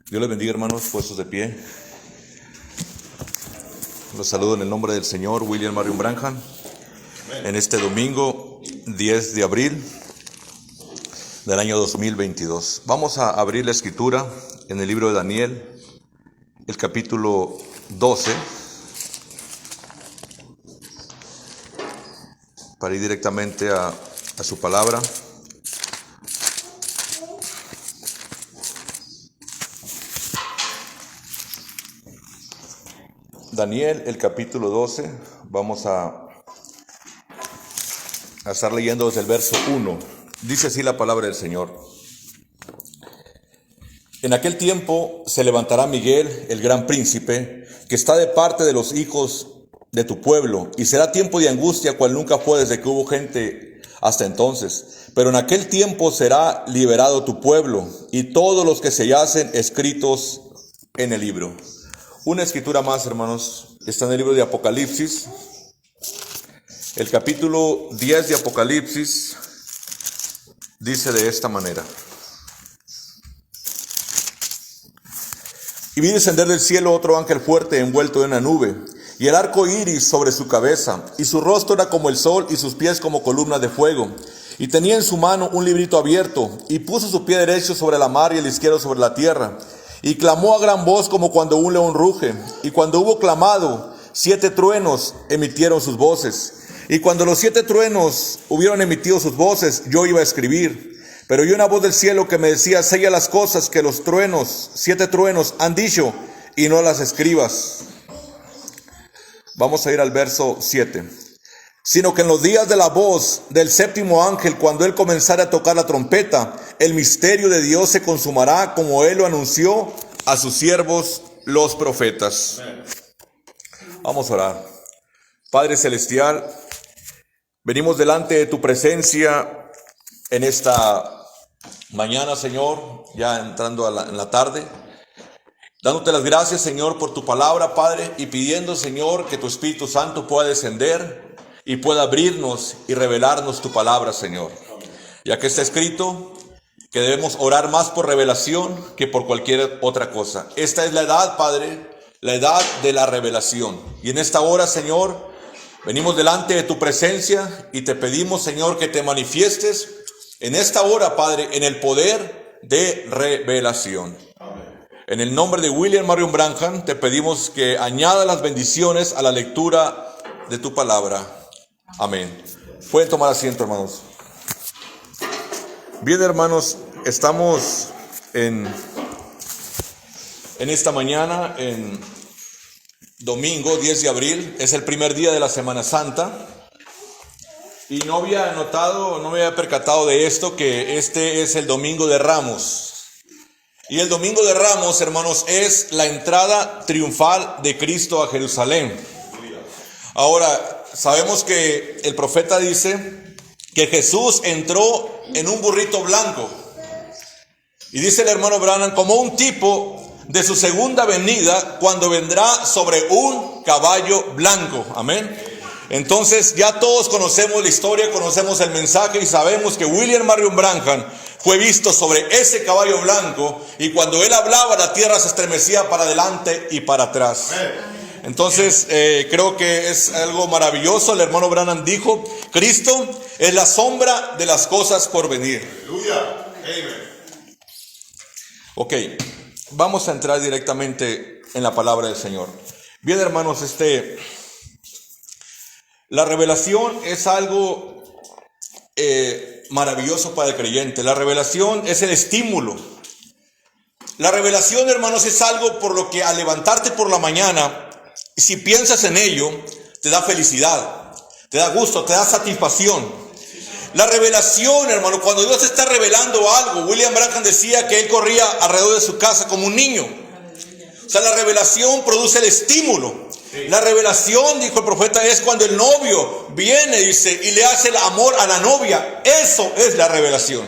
Dios les bendiga, hermanos, puestos de pie. Los saludo en el nombre del Señor William Marion Branham. En este domingo 10 de abril del año 2022. Vamos a abrir la escritura en el libro de Daniel, el capítulo 12, para ir directamente a su palabra. Daniel, el capítulo 12, vamos a estar leyendo desde el verso 1. Dice así la palabra del Señor. En aquel tiempo se levantará Miguel, el gran príncipe, que está de parte de los hijos de tu pueblo, y será tiempo de angustia cual nunca fue desde que hubo gente hasta entonces. Pero en aquel tiempo será liberado tu pueblo, y todos los que se hallacen escritos en el libro. Una escritura más, hermanos, está en el libro de Apocalipsis, el capítulo 10 de Apocalipsis, dice de esta manera. Y vi descender del cielo otro ángel fuerte envuelto en una nube, y el arco iris sobre su cabeza, y su rostro era como el sol, y sus pies como columnas de fuego. Y tenía en su mano un librito abierto, y puso su pie derecho sobre la mar y el izquierdo sobre la tierra. Y clamó a gran voz como cuando un león ruge. Y cuando hubo clamado, 7 truenos emitieron sus voces. Y cuando los 7 truenos hubieron emitido sus voces, yo iba a escribir. Pero oí una voz del cielo que me decía: sella las cosas que los truenos, 7 truenos, han dicho, y no las escribas. Vamos a ir al verso 7. Sino que en los días de la voz del 7º ángel, cuando él comenzare a tocar la trompeta, el misterio de Dios se consumará, como él lo anunció a sus siervos los profetas. Vamos a orar. Padre celestial, venimos delante de tu presencia en esta mañana, Señor, ya entrando en la tarde, dándote las gracias, Señor, por tu palabra, Padre, y pidiendo, Señor, que tu Espíritu Santo pueda descender y pueda abrirnos y revelarnos tu palabra, Señor. Ya que está escrito que debemos orar más por revelación que por cualquier otra cosa. Esta es la edad, Padre, la edad de la revelación. Y en esta hora, Señor, venimos delante de tu presencia y te pedimos, Señor, que te manifiestes en esta hora, Padre, en el poder de revelación. Amén. En el nombre de William Marion Branham te pedimos que añada las bendiciones a la lectura de tu palabra. Amén. Pueden tomar asiento, hermanos. Bien, hermanos, estamos en esta mañana, en domingo 10 de abril. Es el primer día de la Semana Santa. Y no me había percatado de esto, que este es el Domingo de Ramos. Y el Domingo de Ramos, hermanos, es la entrada triunfal de Cristo a Jerusalén. Ahora, sabemos que el profeta dice que Jesús entró en un burrito blanco. Y dice el hermano Branham, como un tipo de su segunda venida, cuando vendrá sobre un caballo blanco. Amén. Entonces ya todos conocemos la historia, conocemos el mensaje y sabemos que William Marion Branham fue visto sobre ese caballo blanco, y cuando él hablaba la tierra se estremecía para adelante y para atrás. Entonces creo que es algo maravilloso. El hermano Branham dijo: Cristo es la sombra de las cosas por venir. Aleluya. Amen. Ok, vamos a entrar directamente en la palabra del Señor. Bien, hermanos, la revelación es algo maravilloso para el creyente. La revelación es el estímulo. La revelación, hermanos, es algo por lo que al levantarte por la mañana, si piensas en ello, te da felicidad, te da gusto, te da satisfacción. La revelación, hermano, cuando Dios está revelando algo, William Branham decía que él corría alrededor de su casa como un niño. O sea, la revelación produce el estímulo. La revelación, dijo el profeta, es cuando el novio viene, dice, y le hace el amor a la novia. Eso es la revelación.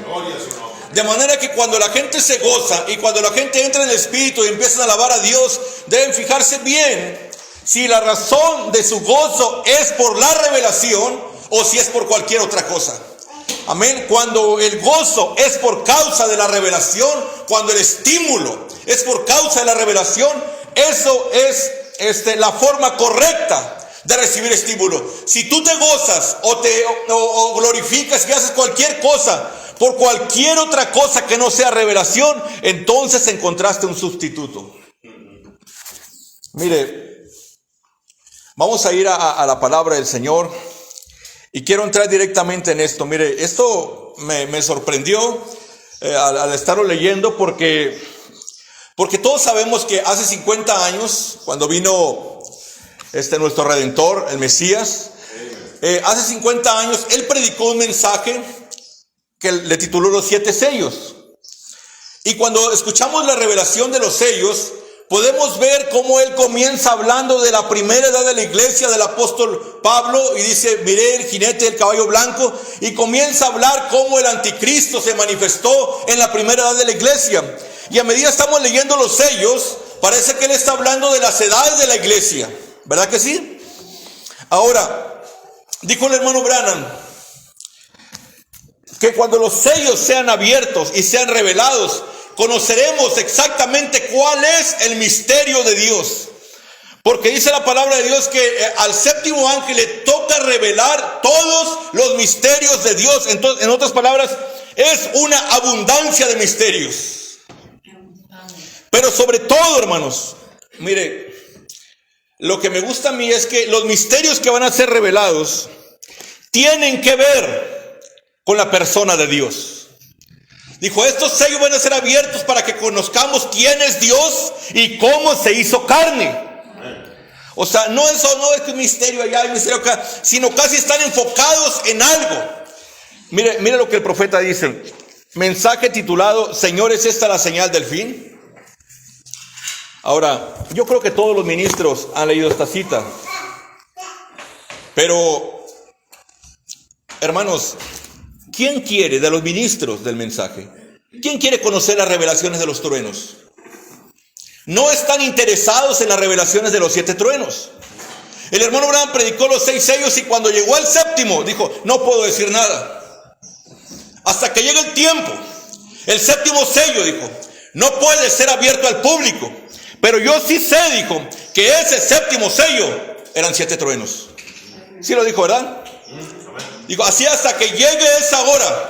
De manera que cuando la gente se goza y cuando la gente entra en el Espíritu y empiezan a alabar a Dios, deben fijarse bien si la razón de su gozo es por la revelación o si es por cualquier otra cosa. Amén. Cuando el gozo es por causa de la revelación, cuando el estímulo es por causa de la revelación, eso es la forma correcta de recibir estímulo. Si tú te gozas o glorificas y haces cualquier cosa por cualquier otra cosa que no sea revelación, entonces encontraste un sustituto. Mire, vamos a ir a la palabra del Señor y quiero entrar directamente en esto. Mire, esto me sorprendió al estarlo leyendo porque todos sabemos que hace 50 años, cuando vino nuestro Redentor, el Mesías, hace 50 años, Él predicó un mensaje que le tituló Los 7 sellos. Y cuando escuchamos la revelación de los sellos, podemos ver cómo Él comienza hablando de la primera edad de la iglesia del apóstol Pablo, y dice: miré el jinete del caballo blanco, y comienza a hablar cómo el anticristo se manifestó en la primera edad de la iglesia. Y a medida estamos leyendo los sellos, parece que Él está hablando de las edades de la iglesia, ¿verdad que sí? Ahora, dijo el hermano Branham que cuando los sellos sean abiertos y sean revelados, conoceremos exactamente cuál es el misterio de Dios. Porque dice la palabra de Dios que al séptimo ángel le toca revelar todos los misterios de Dios. Entonces, en otras palabras, es una abundancia de misterios. Pero sobre todo, hermanos, mire, lo que me gusta a mí es que los misterios que van a ser revelados tienen que ver con la persona de Dios. Dijo: estos sellos van a ser abiertos para que conozcamos quién es Dios y cómo se hizo carne. O sea, no es que un misterio allá y un misterio acá, sino casi están enfocados en algo. Mire lo que el profeta dice. Mensaje titulado: Señor, ¿es esta la señal del fin? Ahora, yo creo que todos los ministros han leído esta cita. Pero, hermanos, ¿quién quiere de los ministros del mensaje? ¿Quién quiere conocer las revelaciones de los truenos? No están interesados en las revelaciones de los 7 truenos. El hermano Branham predicó los 6 sellos y cuando llegó al séptimo dijo: no puedo decir nada hasta que llegue el tiempo. El séptimo sello, dijo, no puede ser abierto al público, pero yo sí sé, dijo, que ese séptimo sello eran 7 truenos. Sí lo dijo, ¿verdad? Dijo: así hasta que llegue esa hora.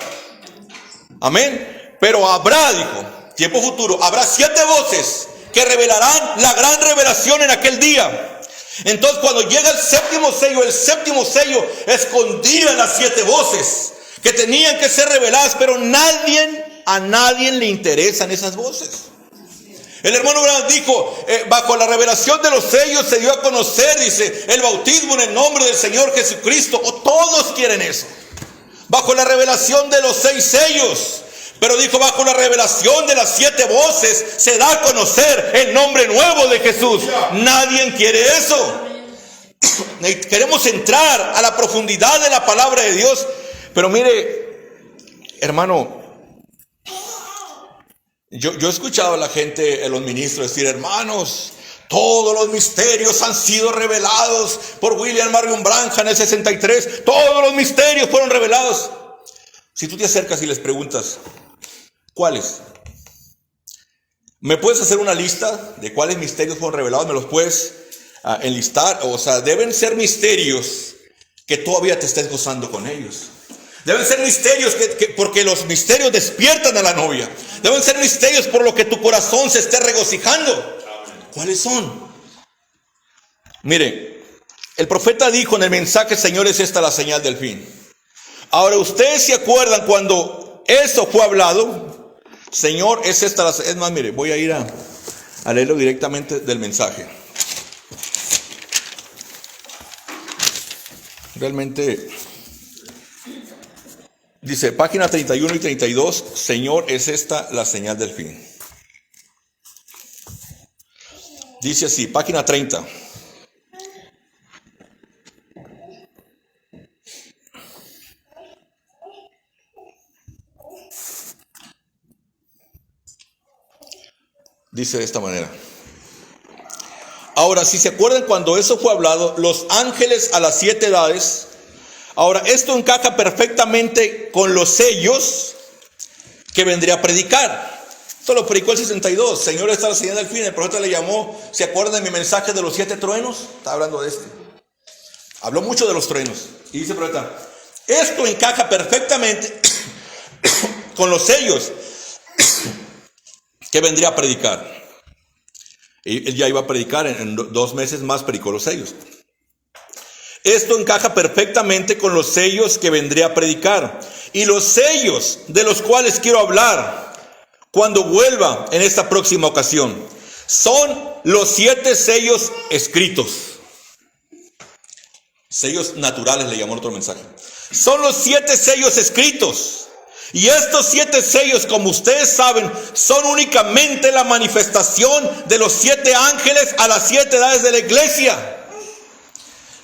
Amén. Pero habrá, dijo, tiempo futuro, habrá 7 voces que revelarán la gran revelación en aquel día. Entonces, cuando llega el séptimo sello escondía las 7 voces que tenían que ser reveladas, pero a nadie le interesan esas voces. El hermano Branham dijo: bajo la revelación de los sellos se dio a conocer, dice, el bautismo en el nombre del Señor Jesucristo. O todos quieren eso. Bajo la revelación de los 6 sellos. Pero dijo: bajo la revelación de las 7 voces se da a conocer el nombre nuevo de Jesús. Nadie quiere eso. Queremos entrar a la profundidad de la palabra de Dios. Pero mire, hermano, yo he escuchado a la gente, a los ministros decir: hermanos, todos los misterios han sido revelados por William Marion Branham en el 63. Todos los misterios fueron revelados. Si tú te acercas y les preguntas: ¿cuáles? ¿Me puedes hacer una lista de cuáles misterios fueron revelados? ¿Me los puedes enlistar? O sea, deben ser misterios que todavía te estés gozando con ellos. Deben ser misterios porque los misterios despiertan a la novia. Deben ser misterios por lo que tu corazón se esté regocijando. ¿Cuáles son? Mire, el profeta dijo en el mensaje: Señor, es esta la señal del fin. Ahora, ustedes se acuerdan cuando eso fue hablado: Señor, es esta la señal. Es más, mire, voy a ir a leerlo directamente del mensaje. Realmente dice, página 31 y 32, Señor, es esta la señal del fin. Dice así, página 30. Dice de esta manera: ahora, si se acuerdan cuando eso fue hablado, los ángeles a las 7 edades Ahora, esto encaja perfectamente con los sellos que vendría a predicar. Esto lo predicó el 62. Señor, está la señal del fin. El profeta le llamó, ¿se acuerdan de mi mensaje de los 7 truenos? Está hablando de este. Habló mucho de los truenos. Y dice el profeta, esto encaja perfectamente con los sellos que vendría a predicar. Y él ya iba a predicar, en 2 meses más predicó los sellos. Esto encaja perfectamente con los sellos que vendría a predicar. Y los sellos de los cuales quiero hablar cuando vuelva en esta próxima ocasión son los 7 sellos escritos. Sellos naturales le llamó otro mensaje. Son los 7 sellos escritos. Y estos 7 sellos, como ustedes saben, son únicamente la manifestación de los 7 ángeles a las 7 edades de la iglesia.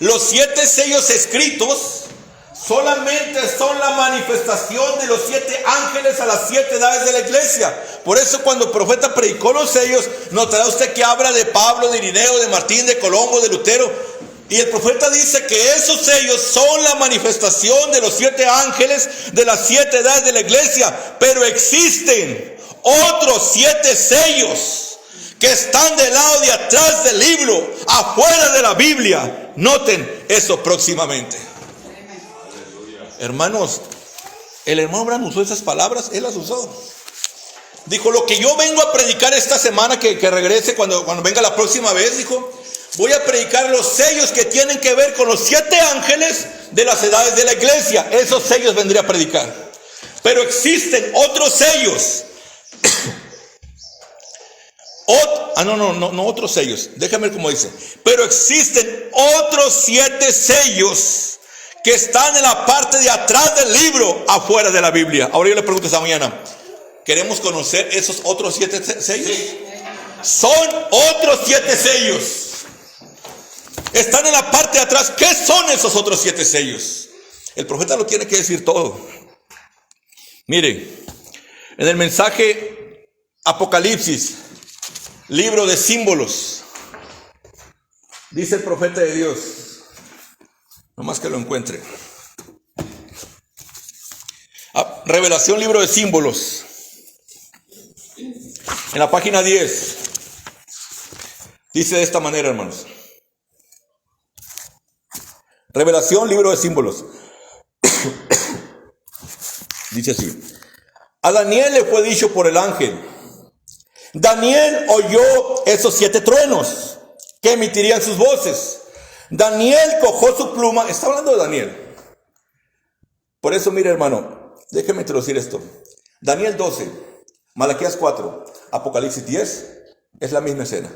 Los 7 sellos escritos solamente son la manifestación de los 7 ángeles a las 7 edades de la iglesia. Por eso cuando el profeta predicó los sellos, notará usted que habla de Pablo, de Irineo, de Martín, de Colombo, de Lutero. Y el profeta dice que esos sellos son la manifestación de los 7 ángeles de las 7 edades de la iglesia. Pero existen otros 7 sellos que están del lado de atrás del libro, afuera de la Biblia. Noten eso próximamente. Hermanos, el hermano Branham usó esas palabras, él las usó. Dijo, lo que yo vengo a predicar esta semana, que regrese cuando venga la próxima vez, dijo, voy a predicar los sellos que tienen que ver con los 7 ángeles de las edades de la iglesia. Esos sellos vendría a predicar. Pero existen otros sellos. No otros sellos. Déjame ver cómo dice. Pero existen otros 7 sellos que están en la parte de atrás del libro, afuera de la Biblia. Ahora yo le pregunto esta mañana, ¿queremos conocer esos otros 7 sellos? Son otros 7 sellos. Están en la parte de atrás. ¿Qué son esos otros 7 sellos? El profeta lo tiene que decir todo. Mire, en el mensaje Apocalipsis, libro de símbolos, dice el profeta de Dios, nomás que lo encuentre. Revelación, libro de símbolos, en la página 10, dice de esta manera, hermanos. Revelación, libro de símbolos. Dice así. A Daniel le fue dicho por el ángel. Daniel oyó esos 7 truenos que emitirían sus voces. Daniel cogió su pluma. Está hablando de Daniel. Por eso, mire, hermano, déjeme introducir esto. Daniel 12, Malaquías 4, Apocalipsis 10, es la misma escena.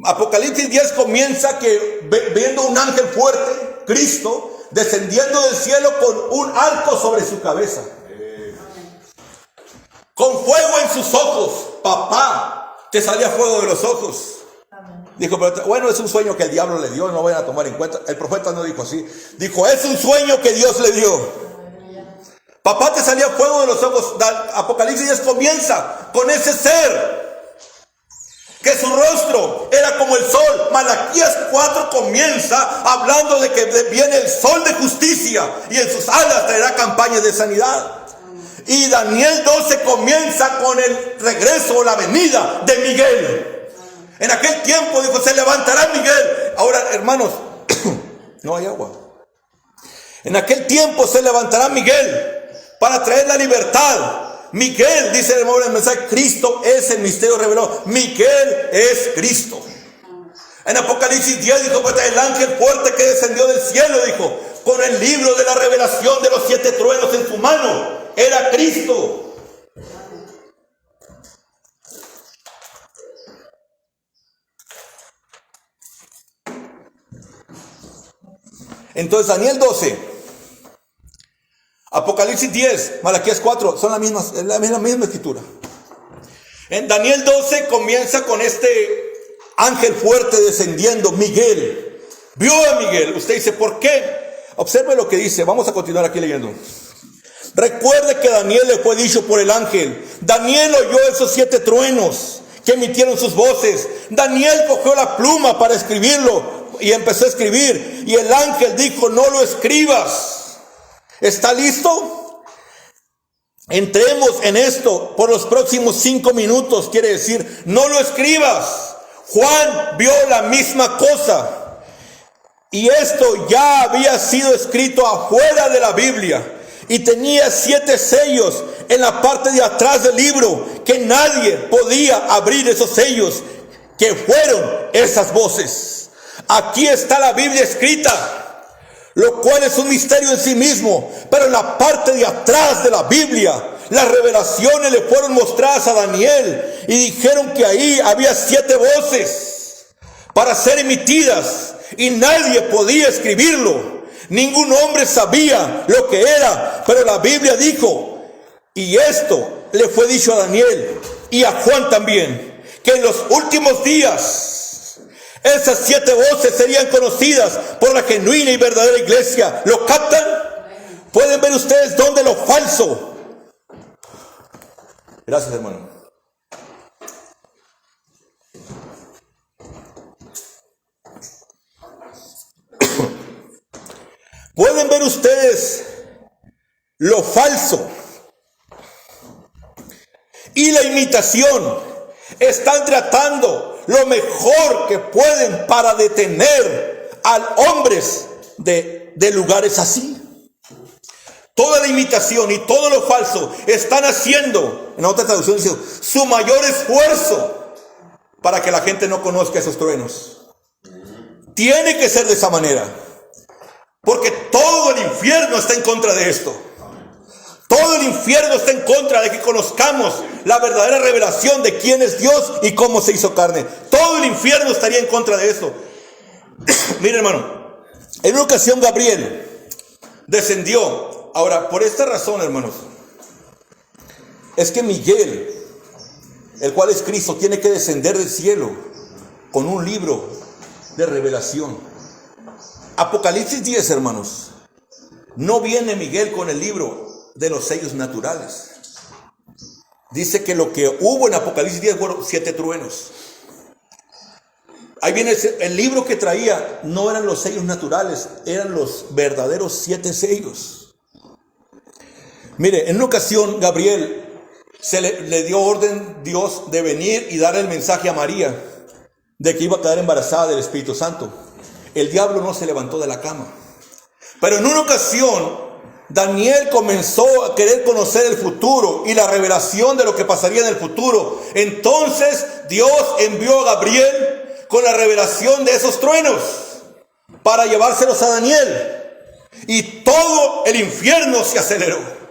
Apocalipsis 10 comienza que viendo un ángel fuerte, Cristo, descendiendo del cielo con un arco sobre su cabeza, con fuego en sus ojos. Papá, te salía fuego de los ojos. Dijo, pero bueno, es un sueño que el diablo le dio, no vayan a tomar en cuenta. El profeta no dijo así. Dijo, es un sueño que Dios le dio. Papá, te salía fuego de los ojos. Apocalipsis 10 comienza con ese ser, que su rostro era como el sol. Malaquías 4 comienza hablando de que viene el sol de justicia y en sus alas traerá campañas de sanidad. Y Daniel 12 comienza con el regreso o la venida de Miguel. En aquel tiempo dijo, se levantará Miguel. Ahora, hermanos, no hay agua. En aquel tiempo se levantará Miguel para traer la libertad. Miguel, dice el mensaje, Cristo es el misterio revelado. Miguel es Cristo. En Apocalipsis 10 dijo, el ángel fuerte que descendió del cielo, dijo, con el libro de la revelación de los 7 truenos en su mano, era Cristo. Entonces Daniel 12, Apocalipsis 10, Malaquías 4, son la misma escritura. En Daniel 12 comienza con este ángel fuerte descendiendo, Miguel. Vio a Miguel. Usted dice, ¿por qué? Observe lo que dice. Vamos a continuar aquí leyendo. Recuerde que Daniel le fue dicho por el ángel. Daniel oyó esos 7 truenos que emitieron sus voces. Daniel cogió la pluma para escribirlo. y empezó a escribir. Y el ángel dijo, no lo escribas. ¿Está listo? Entremos en esto por los próximos 5 minutos. Quiere decir, no lo escribas. Juan vio la misma cosa. Y esto ya había sido escrito afuera de la Biblia. Y tenía 7 sellos en la parte de atrás del libro, que nadie podía abrir esos sellos, que fueron esas voces. Aquí está la Biblia escrita, lo cual es un misterio en sí mismo. Pero en la parte de atrás de la Biblia, las revelaciones le fueron mostradas a Daniel. Y dijeron que ahí había 7 voces para ser emitidas. Y nadie podía escribirlo. Ningún hombre sabía lo que era, pero la Biblia dijo, y esto le fue dicho a Daniel y a Juan también, que en los últimos días esas 7 voces serían conocidas por la genuina y verdadera iglesia. ¿Lo captan? ¿Pueden ver ustedes dónde lo falso? Gracias, hermano. ¿Pueden ver ustedes lo falso y la imitación? Están tratando lo mejor que pueden para detener a hombres de lugares así. Toda la imitación y todo lo falso están haciendo, en otra traducción dice, su mayor esfuerzo para que la gente no conozca esos truenos. Tiene que ser de esa manera. Porque todo el infierno está en contra de esto. Todo el infierno está en contra de que conozcamos la verdadera revelación de quién es Dios y cómo se hizo carne. Todo el infierno estaría en contra de esto. Mire, hermano, en una ocasión Gabriel descendió. Ahora, por esta razón, hermanos, es que Miguel, el cual es Cristo, tiene que descender del cielo con un libro de revelación. Apocalipsis 10, hermanos, no viene Miguel con el libro de los sellos naturales. Dice que lo que hubo en Apocalipsis 10 fueron 7 truenos. Ahí viene el libro que traía, no eran los sellos naturales, eran los verdaderos 7 sellos. Mire, en una ocasión Gabriel le dio orden Dios de venir y dar el mensaje a María de que iba a quedar embarazada del Espíritu Santo. El diablo no se levantó de la cama. Pero en una ocasión, Daniel comenzó a querer conocer el futuro y la revelación de lo que pasaría en el futuro. Entonces Dios envió a Gabriel con la revelación de esos truenos para llevárselos a Daniel. Y todo el infierno se aceleró.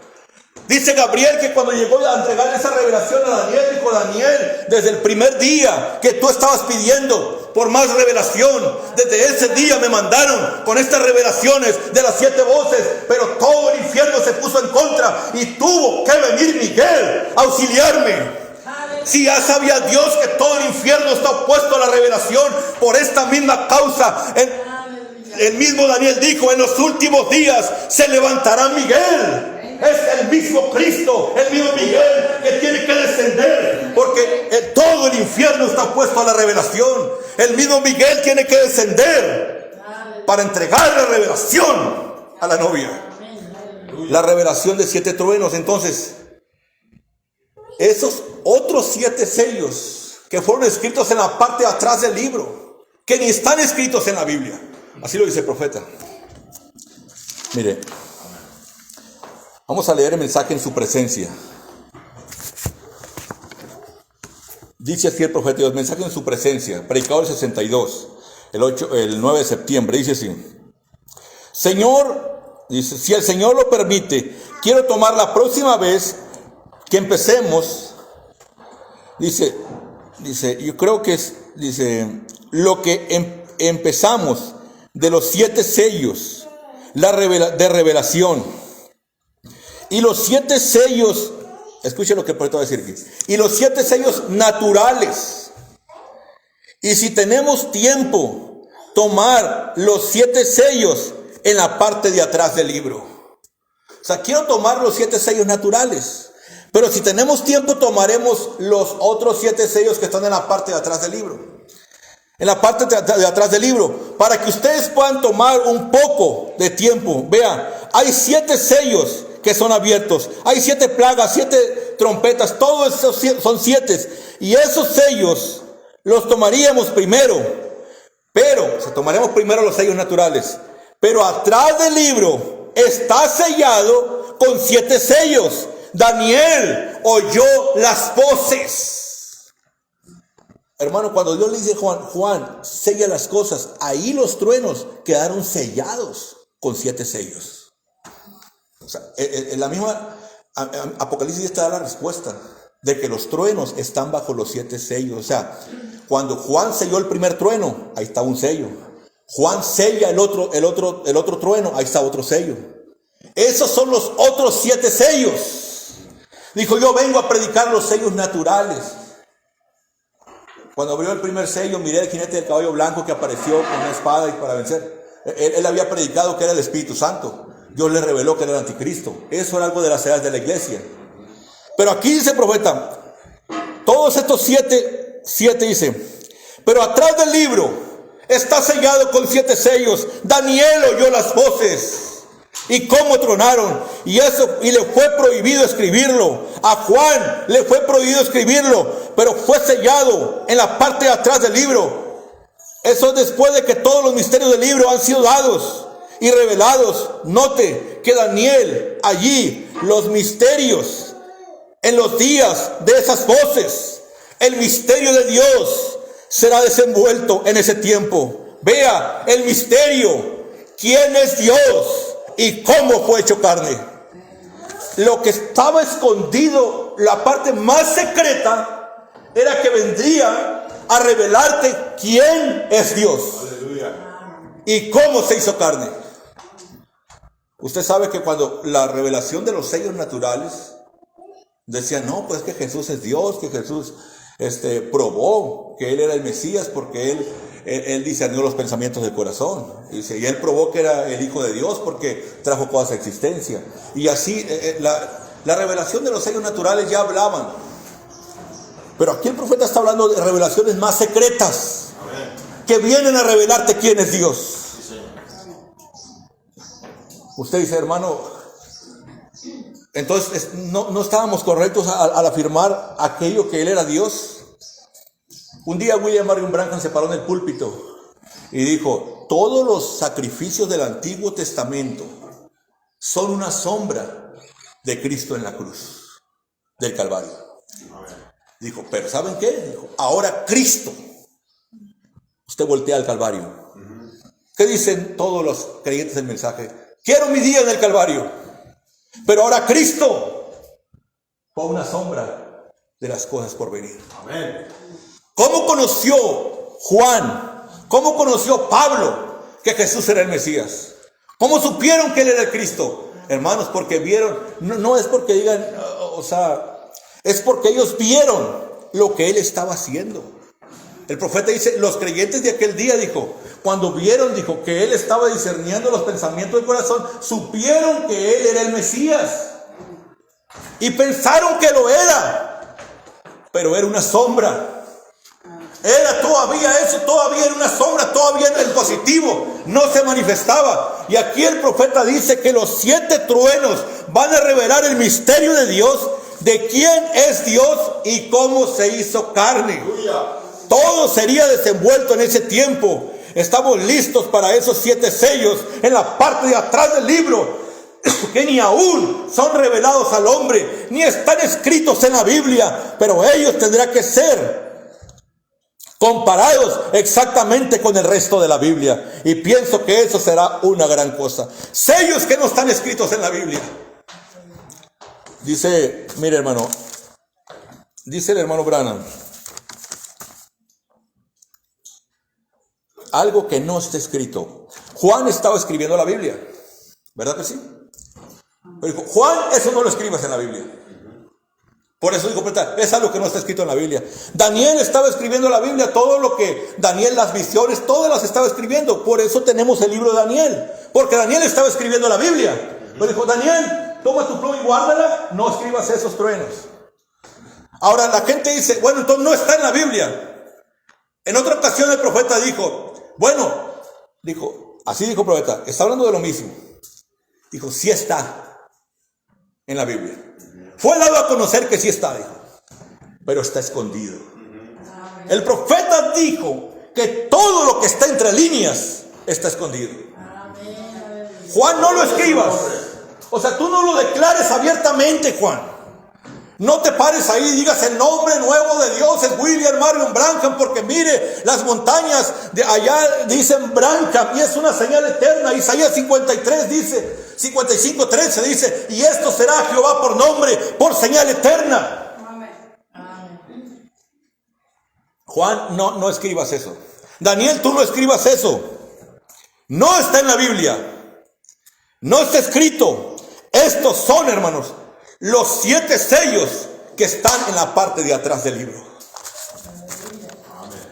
Dice Gabriel que cuando llegó a entregar esa revelación a Daniel, dijo: Daniel, desde el primer día que tú estabas pidiendo por más revelación, desde ese día me mandaron con estas revelaciones de las 7 voces, pero todo el infierno se puso en contra y tuvo que venir Miguel a auxiliarme. Si ya sabía Dios que todo el infierno está opuesto a la revelación por esta misma causa, el mismo Daniel dijo: en los últimos días se levantará Miguel. Es el mismo Cristo, el mismo Miguel que tiene que descender, porque todo el infierno está opuesto a la revelación. El mismo Miguel tiene que descender para entregar la revelación a la novia. La revelación de 7 truenos. Entonces, esos otros 7 sellos que fueron escritos en la parte de atrás del libro, que ni están escritos en la Biblia. Así lo dice el profeta. Mire, vamos a leer el mensaje en su presencia. Dice así el profeta Dios: mensaje en su presencia, predicador 62, el 9 de septiembre. Dice así: Señor, dice, si el Señor lo permite, quiero tomar la próxima vez que empecemos. Dice, yo creo que es, lo que empezamos de los 7 sellos, de revelación. Y los 7 sellos, escuchen lo que el profeta va a decir aquí. Y los 7 sellos naturales. Y si tenemos tiempo, tomar los 7 sellos en la parte de atrás del libro. O sea, quiero tomar los 7 sellos naturales. Pero si tenemos tiempo, tomaremos los otros 7 sellos que están en la parte de atrás del libro. en la parte de atrás del libro, para que ustedes puedan tomar un poco de tiempo. Vea, hay 7 sellos que son abiertos, hay 7 plagas, 7 trompetas, todos esos son 7, y esos sellos los tomaríamos primero, tomaríamos primero los sellos naturales, pero atrás del libro está sellado con 7 sellos. Daniel oyó las voces. Hermano, cuando Dios le dice a Juan, sella las cosas, ahí los truenos quedaron sellados con 7 sellos. O sea, en la misma Apocalipsis está la respuesta de que los truenos están bajo los 7 sellos. O sea, cuando Juan selló el primer trueno, ahí está un sello. Juan sella el otro trueno, ahí está otro sello. Esos son los otros 7 sellos. Dijo, yo vengo a predicar los sellos naturales. Cuando abrió el primer sello, miré al jinete del caballo blanco que apareció con una espada y para vencer. Él había predicado que era el Espíritu Santo. Dios le reveló que era el anticristo. Eso era algo de las edades de la iglesia. Pero aquí dice el profeta, todos estos 7 dice, pero atrás del libro está sellado con 7 sellos. Daniel oyó las voces y cómo tronaron, y le fue prohibido escribirlo. A Juan le fue prohibido escribirlo, pero fue sellado en la parte de atrás del libro. Eso es después de que todos los misterios del libro han sido dados y revelados. Note que Daniel allí, los misterios en los días de esas voces, el misterio de Dios será desenvuelto en ese tiempo. Vea el misterio, quién es Dios y cómo fue hecho carne. Lo que estaba escondido, la parte más secreta, era que vendría a revelarte quién es Dios. Aleluya. Y cómo se hizo carne. Usted sabe que cuando la revelación de los sellos naturales decían, no, pues que Jesús es Dios, que Jesús probó que Él era el Mesías porque Él discernió los pensamientos del corazón. Y Él probó que era el Hijo de Dios porque trajo cosas a existencia. Y así la revelación de los sellos naturales ya hablaban. Pero aquí el profeta está hablando de revelaciones más secretas, que vienen a revelarte quién es Dios. Usted dice, hermano, entonces no estábamos correctos al afirmar aquello que Él era Dios. Un día William Marion Branham se paró en el púlpito y dijo, todos los sacrificios del Antiguo Testamento son una sombra de Cristo en la cruz del Calvario. Dijo, pero ¿saben qué? Dijo, ahora Cristo. Usted voltea al Calvario. ¿Qué dicen todos los creyentes del mensaje? Quiero mi día en el Calvario. Pero ahora Cristo fue una sombra de las cosas por venir. Amén. ¿Cómo conoció Juan? ¿Cómo conoció Pablo que Jesús era el Mesías? ¿Cómo supieron que Él era el Cristo? Hermanos, porque vieron, no es porque digan, es porque ellos vieron lo que Él estaba haciendo. El profeta dice, los creyentes de aquel día, dijo, cuando vieron, dijo, que Él estaba discerniendo los pensamientos del corazón, supieron que Él era el Mesías. Y pensaron que lo era, pero era una sombra. Era todavía eso, todavía era una sombra, todavía era el positivo, no se manifestaba. Y aquí el profeta dice que los 7 truenos van a revelar el misterio de Dios, de quién es Dios y cómo se hizo carne. Todo sería desenvuelto en ese tiempo. Estamos listos para esos 7 sellos en la parte de atrás del libro, que ni aún son revelados al hombre, ni están escritos en la Biblia, pero ellos tendrán que ser comparados exactamente con el resto de la Biblia. Y pienso que eso será una gran cosa. Sellos que no están escritos en la Biblia. Dice, mire hermano, dice el hermano Branham, algo que no está escrito. Juan estaba escribiendo la Biblia, ¿verdad que sí? Pero dijo, Juan, eso no lo escribas en la Biblia. Por eso dijo, es algo que no está escrito en la Biblia. Daniel estaba escribiendo la Biblia, todo lo que Daniel, las visiones, todas las estaba escribiendo. Por eso tenemos el libro de Daniel, porque Daniel estaba escribiendo la Biblia. Pero dijo, Daniel, toma tu pluma y guárdala, no escribas esos truenos. Ahora la gente dice, bueno, entonces no está en la Biblia. En otra ocasión el profeta dijo, así dijo el profeta, está hablando de lo mismo. Dijo, sí está en la Biblia. Fue dado a conocer que sí está, dijo, pero está escondido. El profeta dijo que todo lo que está entre líneas está escondido. Juan, no lo escribas. O sea, tú no lo declares abiertamente, Juan. No te pares ahí y digas el nombre nuevo de Dios es William Marion Branham, porque mire, las montañas de allá dicen Branham y es una señal eterna. Isaías 53 dice, 55:13 dice, y esto será Jehová por nombre, por señal eterna. Amén. Juan, no escribas eso. Daniel, tú no escribas eso. No está en la Biblia. No está escrito. Estos son, hermanos, los 7 sellos que están en la parte de atrás del libro.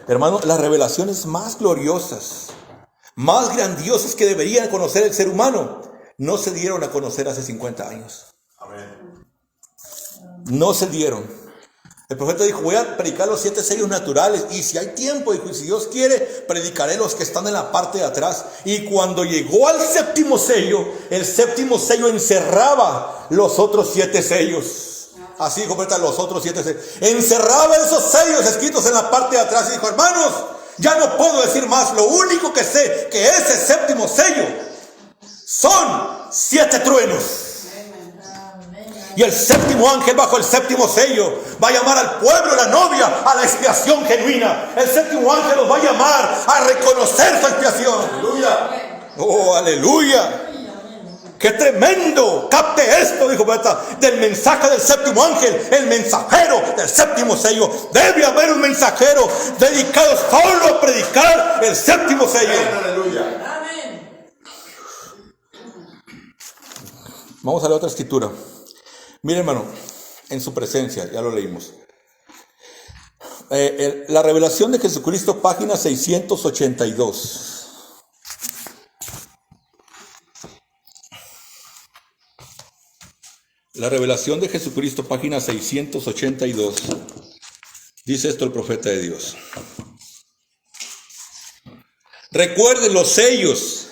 Hermano, las revelaciones más gloriosas, más grandiosas que deberían conocer el ser humano, no se dieron a conocer hace 50 años. No se dieron. El profeta dijo, voy a predicar los 7 sellos naturales, y si hay tiempo, dijo, y si Dios quiere, predicaré los que están en la parte de atrás. Y cuando llegó al séptimo sello, el séptimo sello encerraba los otros 7 sellos. Así dijo el profeta, los otros 7 sellos. Encerraba esos sellos escritos en la parte de atrás y dijo, hermanos, ya no puedo decir más. Lo único que sé, que ese séptimo sello son 7 truenos. Y el séptimo ángel bajo el séptimo sello va a llamar al pueblo, la novia, a la expiación genuina. El séptimo ángel los va a llamar a reconocer su expiación. Aleluya. Oh, aleluya. ¡Qué tremendo! Capte esto, dijo el profeta, del mensaje del séptimo ángel, el mensajero del séptimo sello. Debe haber un mensajero dedicado solo a predicar el séptimo sello. Aleluya. Vamos a la otra escritura. Mire, hermano, en su presencia, ya lo leímos. La revelación de Jesucristo, página 682. La revelación de Jesucristo, página 682. Dice esto el profeta de Dios. Recuerden los sellos.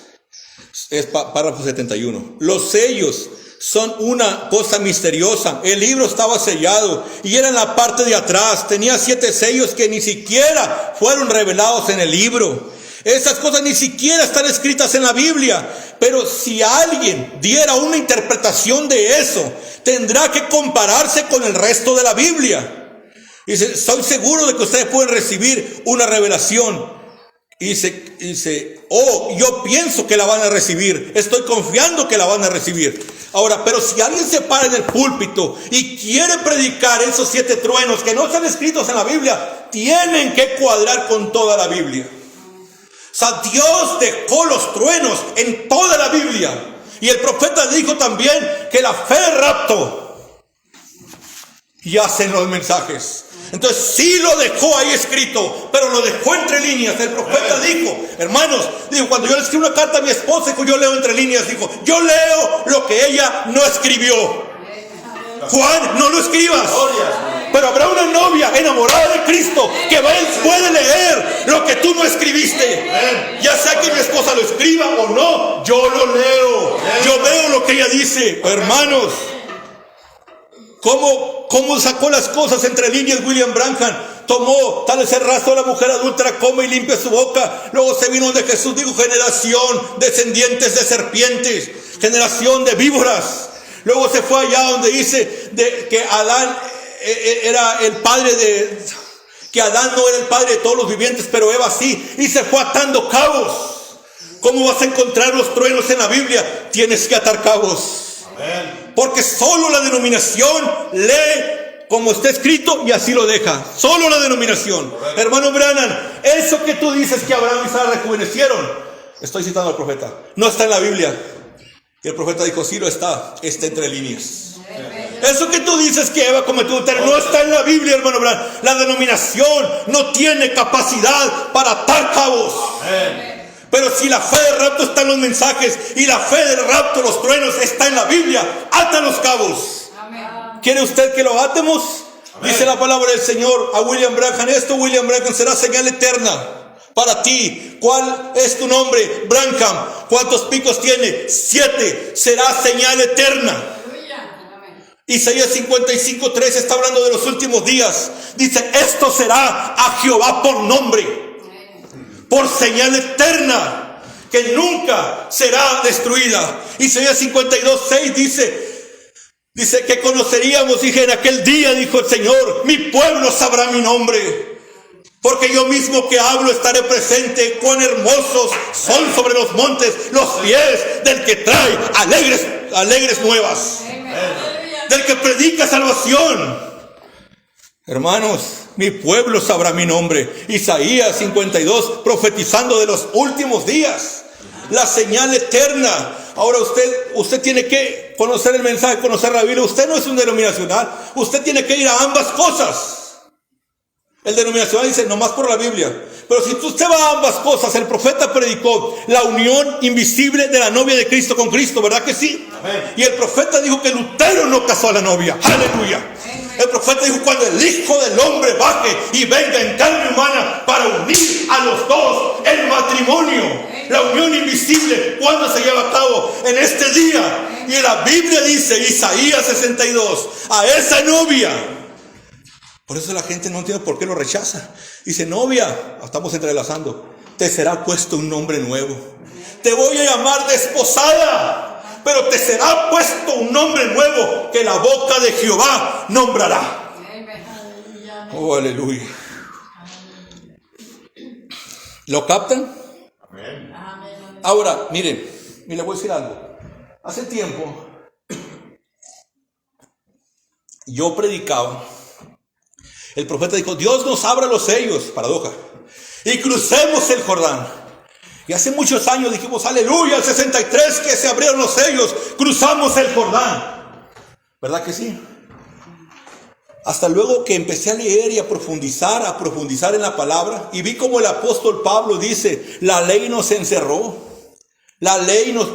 Es párrafo 71. Los sellos son una cosa misteriosa. El libro estaba sellado y era en la parte de atrás. Tenía 7 sellos que ni siquiera fueron revelados en el libro. Esas cosas ni siquiera están escritas en la Biblia. Pero si alguien diera una interpretación de eso, tendrá que compararse con el resto de la Biblia. Dice, estoy seguro de que ustedes pueden recibir una revelación. Y dice, yo pienso que la van a recibir. Estoy confiando que la van a recibir. Ahora, pero si alguien se para en el púlpito y quiere predicar esos 7 truenos que no están escritos en la Biblia, tienen que cuadrar con toda la Biblia. O sea, Dios dejó los truenos en toda la Biblia. Y el profeta dijo también que la fe de rapto y hacen los mensajes. Entonces sí lo dejó ahí escrito, pero lo dejó entre líneas. El profeta dijo, hermanos, dijo, cuando yo le escribo una carta a mi esposa, dijo, yo leo entre líneas, dijo, yo leo lo que ella no escribió. Juan, no lo escribas. Pero habrá una novia enamorada de Cristo que puede leer lo que tú no escribiste. Ya sea que mi esposa lo escriba o no, yo lo leo. Yo veo lo que ella dice. Hermanos, ¿Cómo sacó las cosas entre líneas William Branham? Tomó tal vez el rastro de la mujer adúltera, come y limpia su boca. Luego se vino de Jesús, dijo, generación descendientes de serpientes, generación de víboras. Luego se fue allá donde dice que Adán era el padre que Adán no era el padre de todos los vivientes, pero Eva sí, y se fue atando cabos. ¿Cómo vas a encontrar los truenos en la Biblia? Tienes que atar cabos. Porque solo la denominación lee como está escrito y así lo deja. Solo la denominación. Hermano Branham, eso que tú dices que Abraham y Sara rejuvenecieron, estoy citando al profeta, no está en la Biblia. Y el profeta dijo, sí lo está entre líneas. Eso que tú dices que Eva cometió adulterio no está en la Biblia, hermano Branham. La denominación no tiene capacidad para atar cabos. Pero si la fe del rapto está en los mensajes y la fe del rapto, los truenos, está en la Biblia, ata los cabos. Amén. ¿Quiere usted que lo atemos? Dice la palabra del Señor a William Branham. Esto, William Branham, será señal eterna para ti. ¿Cuál es tu nombre? Branham. ¿Cuántos picos tiene? 7. Será señal eterna. Isaías 55:3 está hablando de los últimos días. Dice, esto será a Jehová por nombre, por señal eterna, que nunca será destruida. Isaías 52:6 dice que conoceríamos, dije, en aquel día, dijo el Señor, mi pueblo sabrá mi nombre, porque yo mismo que hablo estaré presente. Cuán hermosos son sobre los montes los pies del que trae alegres nuevas, del que predica salvación. Hermanos, mi pueblo sabrá mi nombre. Isaías 52, profetizando de los últimos días, la señal eterna. Ahora usted tiene que conocer el mensaje, conocer la Biblia. Usted no es un denominacional, usted tiene que ir a ambas cosas. El denominacional dice, nomás por la Biblia. Pero si usted va a ambas cosas, el profeta predicó la unión invisible de la novia de Cristo con Cristo, ¿verdad que sí? Amén. Y el profeta dijo que Lutero no casó a la novia. Aleluya. Amén. El profeta dijo, cuando el Hijo del Hombre baje y venga en carne humana para unir a los dos en matrimonio. Amén. La unión invisible, ¿cuándo se lleva a cabo? En este día. Amén. Y la Biblia dice, Isaías 62, a esa novia. Por eso la gente no entiende por qué lo rechaza. Dice, novia, estamos entrelazando, te será puesto un nombre nuevo. Te voy a llamar desposada, pero te será puesto un nombre nuevo que la boca de Jehová nombrará. Oh, aleluya. ¿Lo captan? Ahora, miren, y le voy a decir algo. Hace tiempo yo predicaba. El profeta dijo, Dios nos abra los sellos, paradoja, y crucemos el Jordán. Y hace muchos años dijimos, aleluya, el 63 que se abrieron los sellos, cruzamos el Jordán. ¿Verdad que sí? Hasta luego que empecé a leer y a profundizar en la palabra, y vi como el apóstol Pablo dice, la ley nos encerró.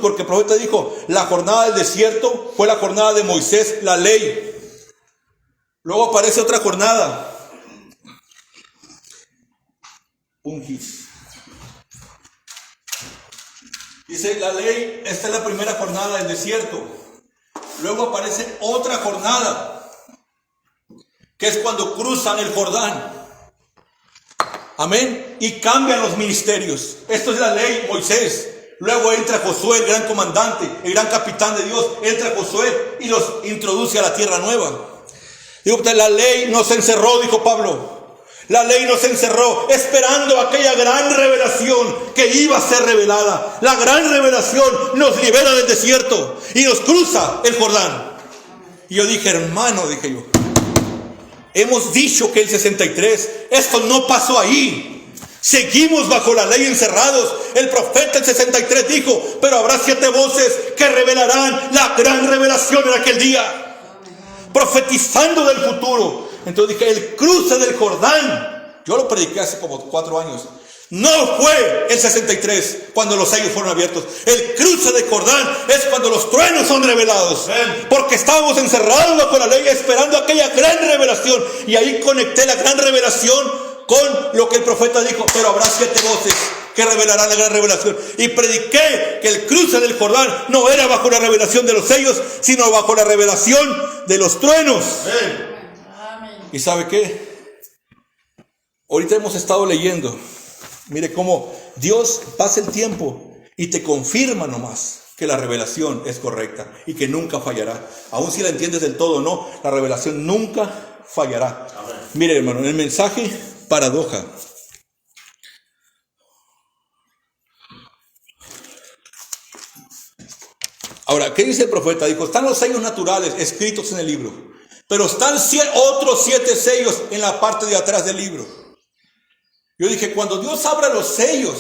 Porque el profeta dijo, la jornada del desierto fue la jornada de Moisés, la ley. Luego aparece otra jornada. Ungis. Dice la ley, esta es la primera jornada del desierto. Luego aparece otra jornada, que es cuando cruzan el Jordán. Amén. Y cambian los ministerios. Esto es la ley, Moisés. Luego entra Josué, el gran comandante, el gran capitán de Dios. Entra Josué y los introduce a la tierra nueva. Digo, la ley nos encerró, dijo Pablo. La ley nos encerró esperando aquella gran revelación que iba a ser revelada. La gran revelación nos libera del desierto y nos cruza el Jordán. Y yo dije, hermano, dije yo, hemos dicho que el 63, esto no pasó ahí. Seguimos bajo la ley encerrados. El profeta el 63 dijo, pero habrá 7 voces que revelarán la gran revelación en aquel día. Profetizando del futuro. Entonces dije, el cruce del Jordán, yo lo prediqué hace como 4 años, no fue el 63 cuando los sellos fueron abiertos. El cruce del Jordán es cuando los truenos son revelados. Porque estábamos encerrados bajo la ley esperando aquella gran revelación. Y ahí conecté la gran revelación con lo que el profeta dijo, pero habrá 7 voces que revelarán la gran revelación. Y prediqué que el cruce del Jordán no era bajo la revelación de los sellos, sino bajo la revelación de los truenos. Amén. ¿Y sabe qué? Ahorita hemos estado leyendo. Mire cómo Dios pasa el tiempo y te confirma nomás que la revelación es correcta y que nunca fallará. Aun si la entiendes del todo o no, la revelación nunca fallará. Amén. Mire, hermano, en el mensaje paradoja. Ahora, ¿qué dice el profeta? Dijo, están los sellos naturales escritos en el libro, pero están otros 7 sellos en la parte de atrás del libro. Yo dije, cuando Dios abra los sellos,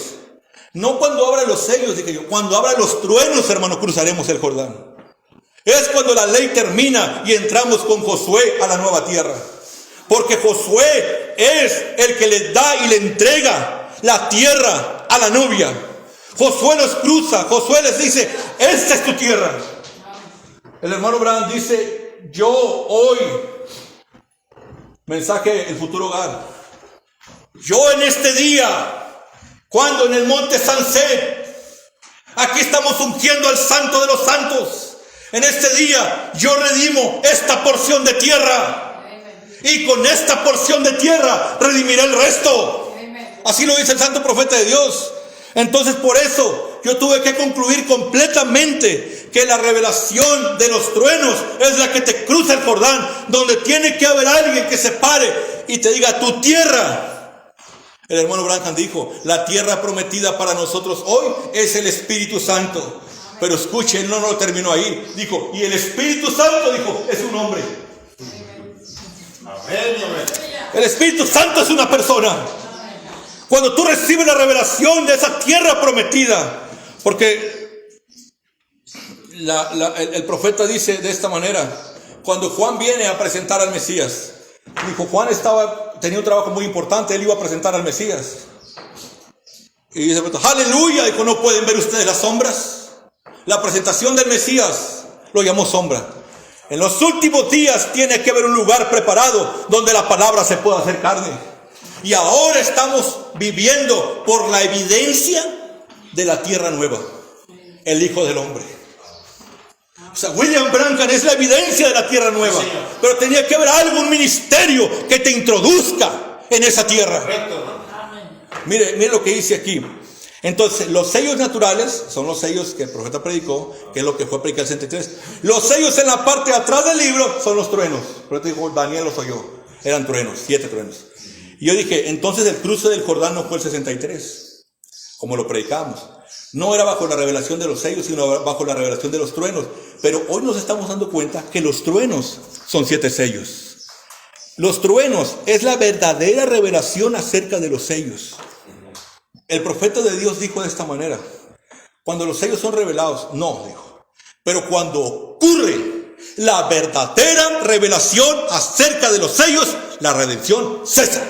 no cuando abra los sellos, dije yo, cuando abra los truenos, hermano, cruzaremos el Jordán. Es cuando la ley termina y entramos con Josué a la nueva tierra. Porque Josué es el que le da y le entrega la tierra a la novia. Josué los cruza, Josué les dice, esta es tu tierra. El hermano Branham dice, yo hoy Mensaje El Futuro Hogar. Yo en este día, cuando en el monte Sansé, aquí estamos ungiendo al Santo de los Santos. En este día yo redimo esta porción de tierra. Y con esta porción de tierra redimiré el resto. Así lo dice el santo profeta de Dios. Entonces por eso yo tuve que concluir completamente que la revelación de los truenos es la que te cruza el Jordán, donde tiene que haber alguien que se pare y te diga: tu tierra. El hermano Branham dijo: la tierra prometida para nosotros hoy es el Espíritu Santo. Pero escuche, él no lo terminó ahí. Dijo: y el Espíritu Santo, dijo, es un hombre. El Espíritu Santo es una persona. Cuando tú recibes la revelación de esa tierra prometida, porque el profeta dice de esta manera, cuando Juan viene a presentar al Mesías, dijo, Juan tenía un trabajo muy importante, él iba a presentar al Mesías. Y dice, aleluya, dijo, ¿no pueden ver ustedes las sombras? La presentación del Mesías lo llamó sombra. En los últimos días tiene que haber un lugar preparado donde la palabra se pueda hacer carne. Y ahora estamos viviendo por la evidencia de la tierra nueva, el Hijo del Hombre. O sea, William Branham es la evidencia de la tierra nueva. Sí, pero tenía que haber algún ministerio que te introduzca en esa tierra. Correcto. Mire lo que dice aquí. Entonces, los sellos naturales son los sellos que el profeta predicó, que es lo que fue predicar el 63. Los sellos en la parte de atrás del libro son los truenos. El profeta dijo, Daniel los oyó. Eran truenos, 7 truenos. Y yo dije, entonces el cruce del Jordán no fue el 63, como lo predicamos. No era bajo la revelación de los sellos, sino bajo la revelación de los truenos. Pero hoy nos estamos dando cuenta que los truenos son 7 sellos. Los truenos es la verdadera revelación acerca de los sellos. El profeta de Dios dijo de esta manera, cuando los sellos son revelados, no, dijo. Pero cuando ocurre la verdadera revelación acerca de los sellos, la redención cesa.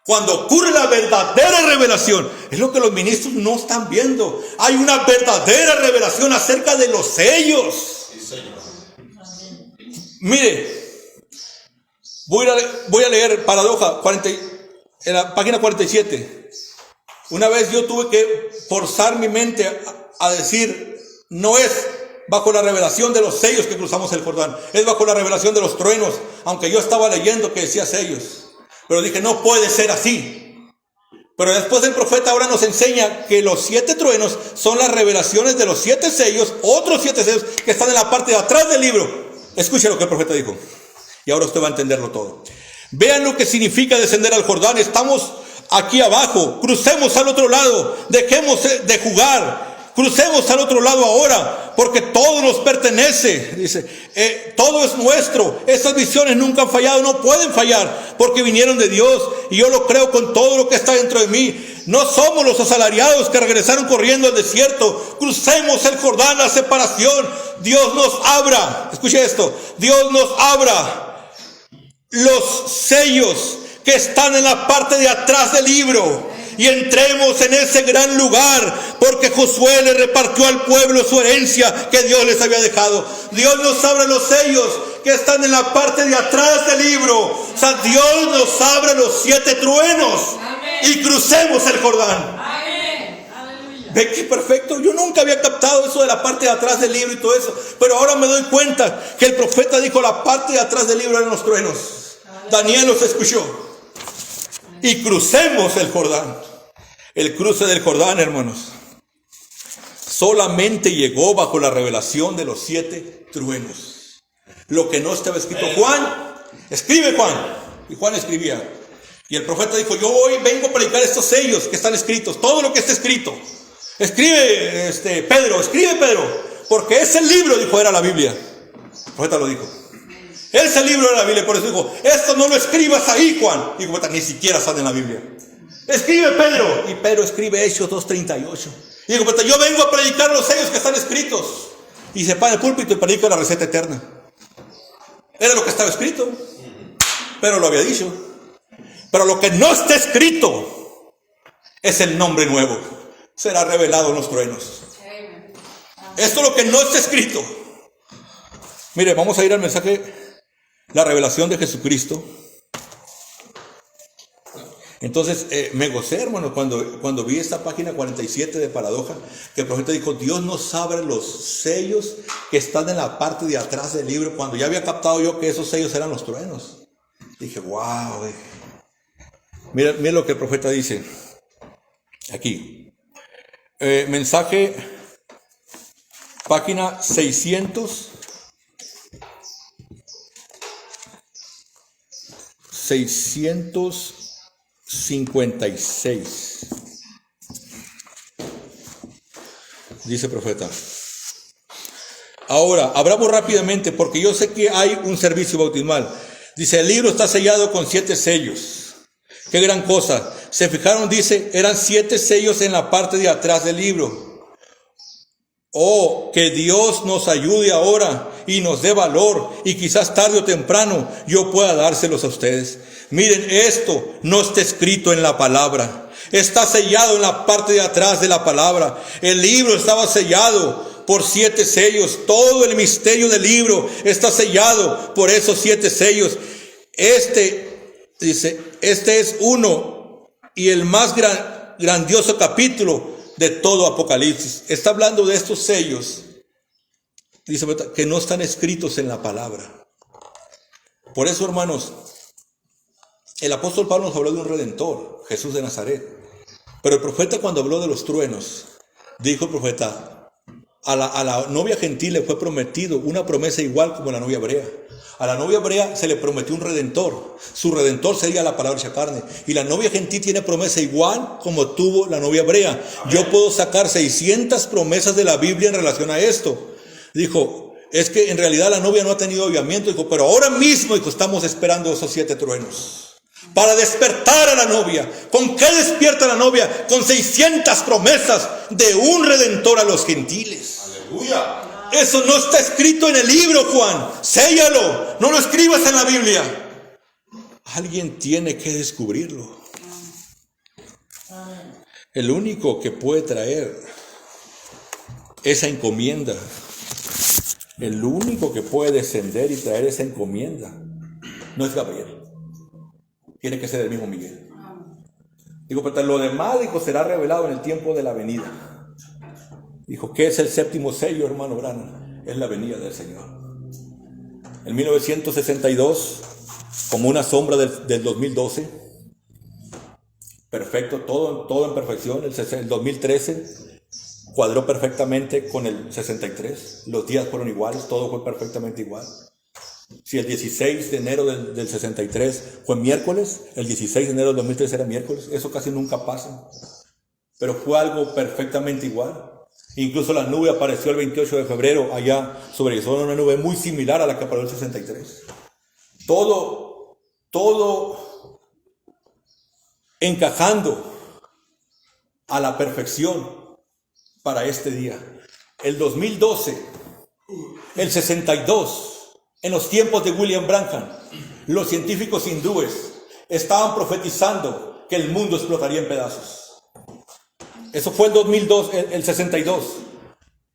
Cuando ocurre la verdadera revelación, es lo que los ministros no están viendo. Hay una verdadera revelación acerca de los sellos. Mire, voy a leer paradoja 40, en la página 47. Una vez yo tuve que forzar mi mente a decir, no es bajo la revelación de los sellos que cruzamos el Jordán, es bajo la revelación de los truenos, aunque yo estaba leyendo que decía sellos. Pero dije, no puede ser así. Pero después el profeta ahora nos enseña que los 7 truenos son las revelaciones de los 7 sellos, otros 7 sellos que están en la parte de atrás del libro. Escuche lo que el profeta dijo. Y ahora usted va a entenderlo todo. Vean lo que significa descender al Jordán. Estamos aquí abajo. Crucemos al otro lado. Dejemos de jugar. Crucemos al otro lado ahora, porque todo nos pertenece. Dice, todo es nuestro. Esas visiones nunca han fallado, no pueden fallar, porque vinieron de Dios. Y yo lo creo con todo lo que está dentro de mí. No somos los asalariados que regresaron corriendo al desierto. Crucemos el Jordán, la separación. Dios nos abra. Escuche esto. Dios nos abra los sellos que están en la parte de atrás del libro. Y entremos en ese gran lugar, porque Josué le repartió al pueblo su herencia que Dios les había dejado. Dios nos abre los sellos que están en la parte de atrás del libro. O sea, Dios nos abre los 7 truenos. Amén. Y crucemos el Jordán. Amén. ¿Ve qué perfecto? Yo nunca había captado eso de la parte de atrás del libro y todo eso, pero ahora me doy cuenta que el profeta dijo la parte de atrás del libro eran los truenos. Daniel los escuchó. Y crucemos el Jordán. El cruce del Jordán, hermanos, solamente llegó bajo la revelación de los 7 truenos. Lo que no estaba escrito. Juan, escribe Juan. Y Juan escribía. Y el profeta dijo, yo hoy vengo a predicar estos sellos que están escritos. Todo lo que está escrito. Escribe Pedro, porque ese libro, dijo, era la Biblia. El profeta lo dijo. Ese libro era la Biblia, por eso dijo, esto no lo escribas ahí, Juan. Y dijo, ni siquiera sale en la Biblia. Escribe Pedro. Y Pedro escribe Hechos 2:38. Y dijo, yo vengo a predicar los sellos que están escritos. Y se para el púlpito y predica la receta eterna. Era lo que estaba escrito. Pero lo había dicho. Pero lo que no está escrito es el nombre nuevo. Será revelado en los truenos. Esto es lo que no está escrito. Mire, vamos a ir al mensaje la revelación de Jesucristo. Entonces me gocé, hermano, cuando vi esta página 47 de Paradoja, que el profeta dijo, Dios nos abre los sellos que están en la parte de atrás del libro, cuando ya había captado yo que esos sellos eran los truenos. Dije, wow. Mira lo que el profeta dice aquí. Mensaje, página 656. Dice el profeta. Ahora, abramos rápidamente porque yo sé que hay un servicio bautismal. Dice, el libro está sellado con 7 sellos. Qué gran cosa. Se fijaron, dice, eran 7 sellos en la parte de atrás del libro. Oh, que Dios nos ayude ahora y nos dé valor y quizás tarde o temprano yo pueda dárselos a ustedes. Miren, esto no está escrito en la palabra. Está sellado en la parte de atrás de la palabra. El libro estaba sellado por 7 sellos. Todo el misterio del libro está sellado por esos 7 sellos. Dice, este es uno y el más grandioso capítulo de todo Apocalipsis. Está hablando de estos sellos, dice, que no están escritos en la palabra. Por eso, hermanos, el apóstol Pablo nos habló de un redentor, Jesús de Nazaret. Pero el profeta, cuando habló de los truenos, dijo el profeta, a la novia gentil le fue prometido una promesa igual como la novia hebrea. A la novia hebrea se le prometió un redentor. Su redentor sería la palabra hecha carne. Y la novia gentil tiene promesa igual como tuvo la novia hebrea. Amén. Yo puedo sacar 600 promesas de la Biblia en relación a esto. Dijo, es que en realidad la novia no ha tenido avivamiento. Dijo, pero ahora mismo, dijo, estamos esperando esos 7 truenos para despertar a la novia. ¿Con qué despierta la novia? Con 600 promesas de un redentor a los gentiles. Aleluya. Eso no está escrito en el libro, Juan. Séllalo. No lo escribas en la Biblia. Alguien tiene que descubrirlo. El único que puede traer esa encomienda, el único que puede descender y traer esa encomienda, no es Gabriel. Tiene que ser el mismo Miguel. Digo, pero lo demás, dijo, será revelado en el tiempo de la venida. Dijo, ¿qué es el séptimo sello, hermano Branham? Es la venida del Señor. En 1962, como una sombra del 2012, perfecto, todo en perfección. El 2013 cuadró perfectamente con el 63. Los días fueron iguales, todo fue perfectamente igual. Si el 16 de enero del 63 fue miércoles, el 16 de enero del 2013 era miércoles. Eso casi nunca pasa. Pero fue algo perfectamente igual. Incluso la nube apareció el 28 de febrero allá sobre Arizona, una nube muy similar a la que apareció el 63. Todo encajando a la perfección para este día. El 2012, el 62, en los tiempos de William Branham, los científicos hindúes estaban profetizando que el mundo explotaría en pedazos. Eso fue el 2002, el 62.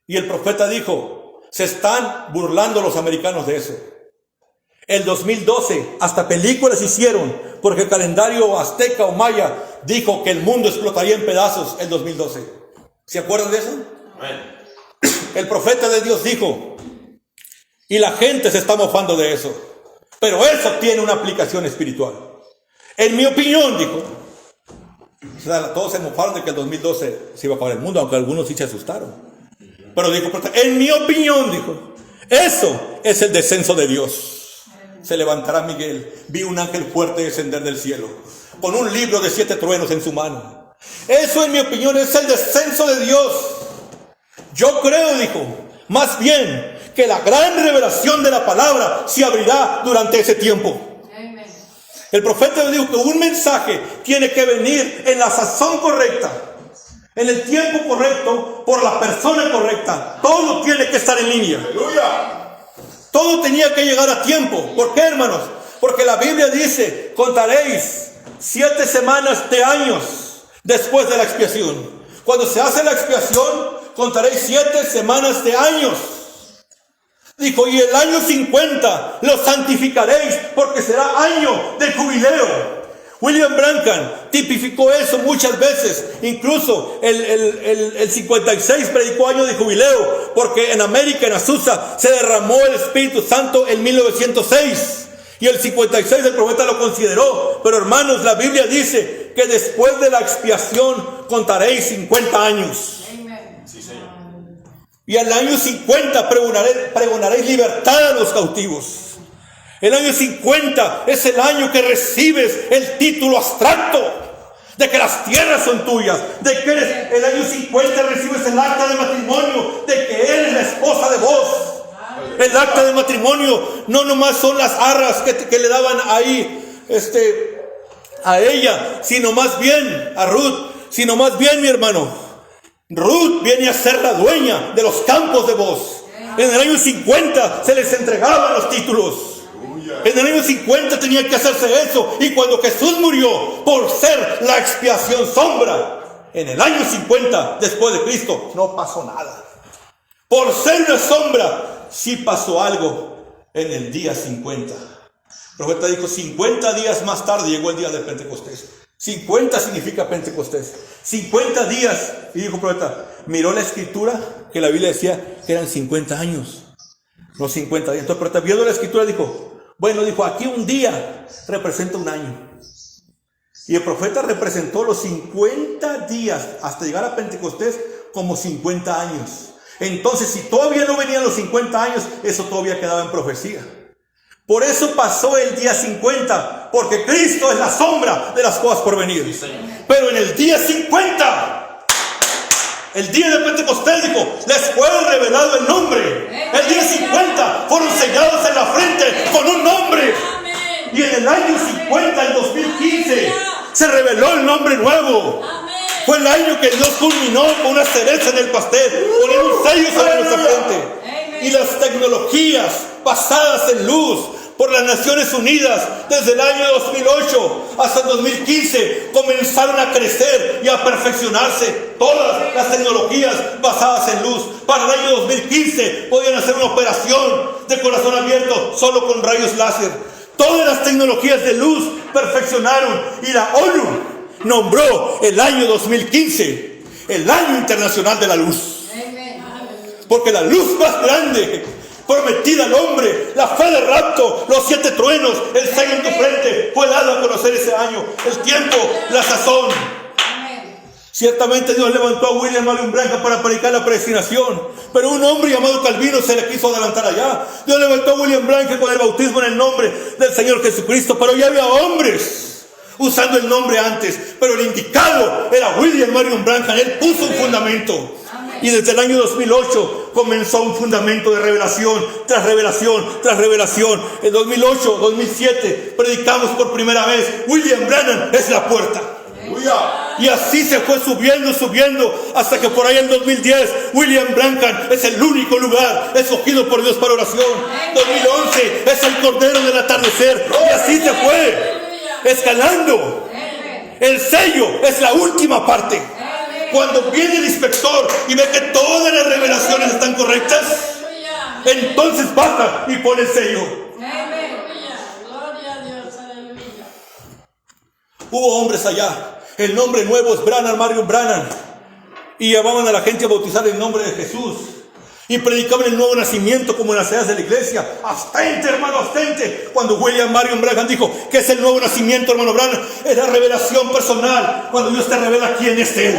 Y el profeta dijo, se están burlando los americanos de eso. El 2012, hasta películas hicieron, porque el calendario azteca o maya dijo que el mundo explotaría en pedazos el 2012. ¿Se acuerdan de eso? Bueno. El profeta de Dios dijo, y la gente se está mofando de eso. Pero eso tiene una aplicación espiritual. En mi opinión, dijo, o sea, todos se mofaron de que el 2012 se iba a acabar el mundo, aunque algunos sí se asustaron. Pero dijo, en mi opinión, dijo, eso es el descenso de Dios. Se levantará Miguel. Vi un ángel fuerte descender del cielo, con un libro de 7 truenos en su mano. Eso, en mi opinión, es el descenso de Dios. Yo creo, dijo, más bien que la gran revelación de la palabra se abrirá durante ese tiempo. El profeta dijo que un mensaje tiene que venir en la sazón correcta, en el tiempo correcto, por la persona correcta. Todo tiene que estar en línea. ¡Aleluya! Todo tenía que llegar a tiempo. ¿Por qué, hermanos? Porque la Biblia dice, contaréis 7 semanas de años después de la expiación. Cuando se hace la expiación, contaréis 7 semanas de años. Dijo, y el año 50 lo santificaréis porque será año de jubileo. William Branham tipificó eso muchas veces. Incluso el 56 predicó año de jubileo, porque en América, en Azusa, se derramó el Espíritu Santo en 1906. Y el 56 el profeta lo consideró. Pero hermanos, la Biblia dice que después de la expiación contaréis 50 años. Sí, Señor. Y al año 50 pregonaréis libertad a los cautivos. El año 50 es el año que recibes el título abstracto de que las tierras son tuyas, de que eres, el año 50 recibes el acta de matrimonio, de que eres la esposa de vos. El acta de matrimonio no nomás son las arras que le daban ahí a ella, sino más bien a Ruth, sino más bien, mi hermano, Ruth viene a ser la dueña de los campos de vos. En el año 50 se les entregaban los títulos. En el año 50 tenía que hacerse eso. Y cuando Jesús murió por ser la expiación sombra, en el año 50 después de Cristo no pasó nada. Por ser una sombra sí pasó algo en el día 50. El profeta dijo 50 días más tarde llegó el día de Pentecostés. 50 significa Pentecostés. 50 días. Y dijo el profeta, miró la escritura que la Biblia decía que eran 50 años, no 50 días. Entonces el profeta viendo la escritura dijo, bueno, dijo, aquí un día representa un año. Y el profeta representó los 50 días hasta llegar a Pentecostés como 50 años. Entonces, si todavía no venían los 50 años, eso todavía quedaba en profecía. Por eso pasó el día 50, porque Cristo es la sombra de las cosas por venir. Sí, pero en el día 50, el día de Pentecostés, dijo, les fue revelado el nombre. El día 50 fueron sellados en la frente con un nombre. Y en el año 50, el 2015, se reveló el nombre nuevo. Fue el año que Dios culminó con una cereza en el pastel, poniendo un sello sobre nuestra frente. Y las tecnologías basadas en luz por las Naciones Unidas desde el año 2008 hasta el 2015 comenzaron a crecer y a perfeccionarse todas las tecnologías basadas en luz. Para el año 2015 podían hacer una operación de corazón abierto solo con rayos láser. Todas las tecnologías de luz perfeccionaron y la ONU nombró el año 2015 el año internacional de la luz. Porque la luz más grande prometida al hombre, la fe de rapto, los 7 truenos, el sello en tu frente, fue dado a conocer ese año. El tiempo, la sazón. Ciertamente Dios levantó a William Marion Branham para predicar la predestinación, pero un hombre llamado Calvino se le quiso adelantar allá. Dios levantó a William Branham con el bautismo en el nombre del Señor Jesucristo, pero ya había hombres usando el nombre antes, pero el indicado era William Marion Branham. Él puso un fundamento. Y desde el año 2008 comenzó un fundamento de revelación tras revelación tras revelación. En 2008, 2007 predicamos por primera vez, William Branham es la puerta. Y así se fue subiendo hasta que por ahí en 2010 William Branham es el único lugar escogido por Dios para oración. 2011 es el Cordero del Atardecer. Y así se fue escalando. El sello es la última parte. Cuando viene el inspector y ve que todas las revelaciones están correctas, entonces baja y pone el sello. Hubo hombres allá. El nombre nuevo es Branham Marion Branham. Y llamaban a la gente a bautizar en nombre de Jesús. Y predicaban el nuevo nacimiento como en las edades de la iglesia. Abstente, hermano, abstente. Cuando William Marion Branham dijo que es el nuevo nacimiento, hermano Branham, es la revelación personal. Cuando Dios te revela quién es Él.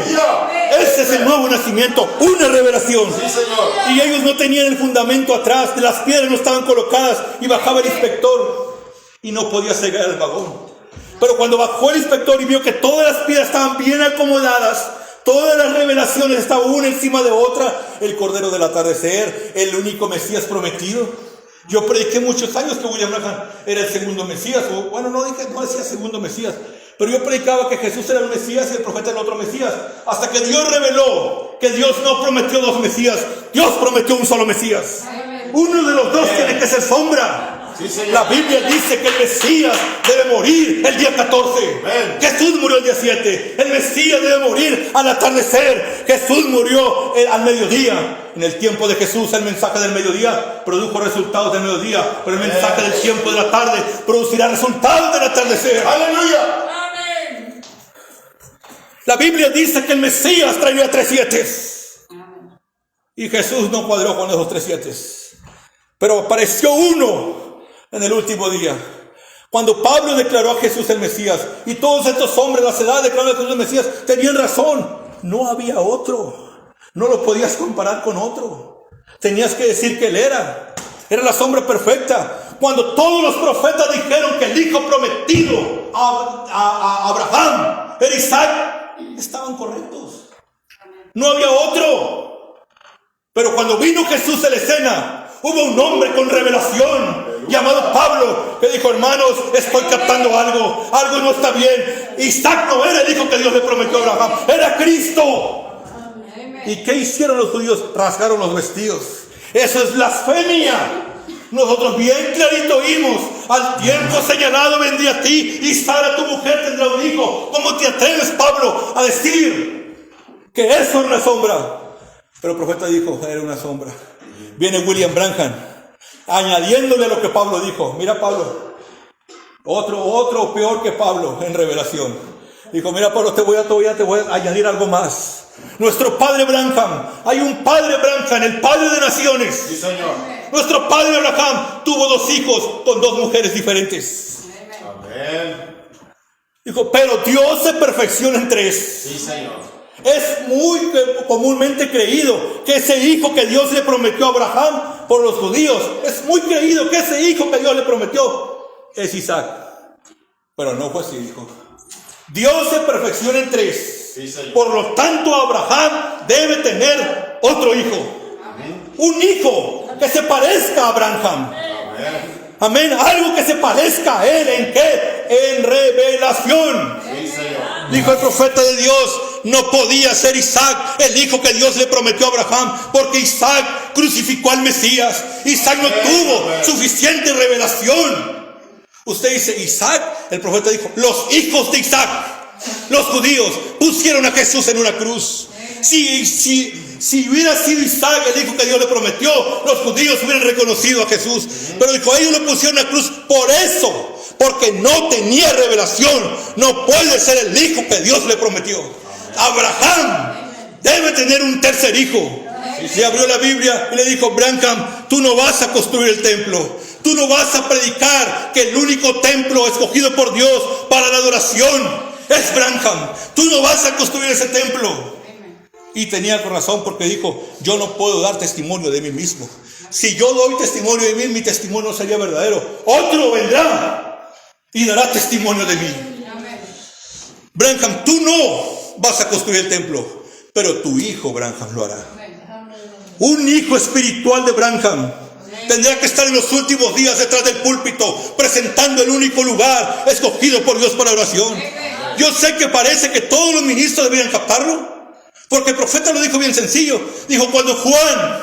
Ese es el nuevo nacimiento, una revelación. Sí, Señor. Y ellos no tenían el fundamento atrás, las piedras no estaban colocadas. Y bajaba el inspector y no podía llegar al vagón. Pero cuando bajó el inspector y vio que todas las piedras estaban bien acomodadas, todas las revelaciones estaban una encima de otra, el Cordero del Atardecer, el único Mesías prometido. Yo prediqué muchos años que William Branham era el segundo Mesías. O, bueno, no decía segundo Mesías, pero yo predicaba que Jesús era el Mesías y el profeta era el otro Mesías. Hasta que Dios reveló que Dios no prometió 2 Mesías, Dios prometió un solo Mesías. Uno de los dos tiene que ser sombra. La Biblia dice que el Mesías debe morir el día 14. Jesús murió el día 7. El Mesías debe morir al atardecer. Jesús murió al mediodía. En el tiempo de Jesús el mensaje del mediodía produjo resultados del mediodía, pero el mensaje del tiempo de la tarde producirá resultados del atardecer. Aleluya. La Biblia dice que el Mesías traería 3 sietes. Y Jesús no cuadró con esos 3 sietes. Pero apareció uno en el último día. Cuando Pablo declaró a Jesús el Mesías, y todos estos hombres de la edad declararon a Jesús el Mesías, tenían razón. No había otro. No lo podías comparar con otro. Tenías que decir que él era la sombra perfecta. Cuando todos los profetas dijeron que el hijo prometido a Abraham era Isaac, estaban correctos. No había otro. Pero cuando vino Jesús a la escena, hubo un hombre con revelación llamado Pablo que dijo: hermanos, estoy captando algo no está bien. Isaac no era el hijo que Dios le prometió a Abraham, era Cristo. ¿Y qué hicieron los judíos? Rasgaron los vestidos. Eso es blasfemia. Nosotros bien clarito oímos: al tiempo señalado vendría a ti, y Sara tu mujer tendrá un hijo. ¿Cómo te atreves, Pablo, a decir que eso es una sombra? Pero el profeta dijo: era una sombra. Viene William Branham añadiéndole a lo que Pablo dijo. Mira, Pablo, otro peor que Pablo en revelación. Dijo: mira, Pablo, te voy a añadir algo más. Nuestro padre Branham, hay un padre Branham, el padre de naciones. Sí, Señor. Nuestro padre Abraham tuvo 2 hijos con 2 mujeres diferentes. Amén. Dijo: pero Dios se perfecciona en 3. Sí, Señor. Es muy comúnmente creído que ese hijo que Dios le prometió a Abraham por los judíos, es muy creído que ese hijo que Dios le prometió es Isaac. Pero no fue así, hijo. Dios se perfecciona en 3. Sí, Señor. Por lo tanto, Abraham debe tener otro hijo. Amén. Un hijo que se parezca a Abraham. Amén. Amén. Algo que se parezca a él. ¿En qué? En revelación. Sí, Señor. Dijo el profeta de Dios: no podía ser Isaac el hijo que Dios le prometió a Abraham, porque Isaac crucificó al Mesías. Isaac no tuvo suficiente revelación. Usted dice Isaac, el profeta dijo: los hijos de Isaac, los judíos, pusieron a Jesús en una cruz. Si hubiera sido Isaac el hijo que Dios le prometió, los judíos hubieran reconocido a Jesús. Pero dijo: ellos lo pusieron en la cruz por eso, porque no tenía revelación. No puede ser el hijo que Dios le prometió. Abraham debe tener un tercer hijo. Se abrió la Biblia y le dijo: Branham, tú no vas a construir el templo. Tú no vas a predicar que el único templo escogido por Dios para la adoración es Branham. Tú no vas a construir ese templo. Y tenía razón, porque dijo: yo no puedo dar testimonio de mí mismo. Si yo doy testimonio de mí, mi testimonio no sería verdadero. Otro vendrá y dará testimonio de mí. Branham, tú no vas a construir el templo, pero tu hijo Branham lo hará. Un hijo espiritual de Branham tendrá que estar en los últimos días detrás del púlpito, presentando el único lugar escogido por Dios para oración. Yo sé que parece que todos los ministros deberían captarlo, porque el profeta lo dijo bien sencillo. Dijo: cuando Juan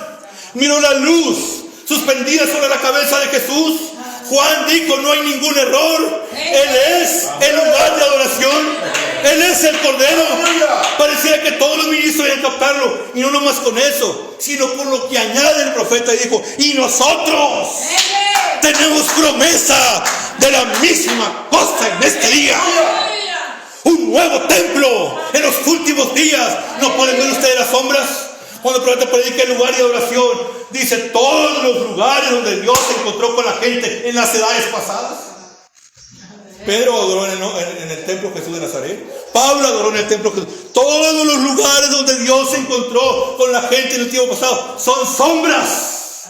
miró la luz suspendida sobre la cabeza de Jesús, Juan dijo: no hay ningún error. Él es el lugar de adoración. Él es el Cordero. Parecía que todos los ministros debían captarlo. Y no nomás con eso, sino con lo que añade el profeta. Y dijo: y nosotros tenemos promesa de la misma cosa en este día. Un nuevo templo en los últimos días. ¿No pueden ver ustedes las sombras? Cuando el profeta predica el lugar de adoración, dice: todos los lugares donde Dios se encontró con la gente en las edades pasadas. Pedro adoró en el templo Jesús de Nazaret. Pablo adoró en el templo Jesús. Todos los lugares donde Dios se encontró con la gente en el tiempo pasado son sombras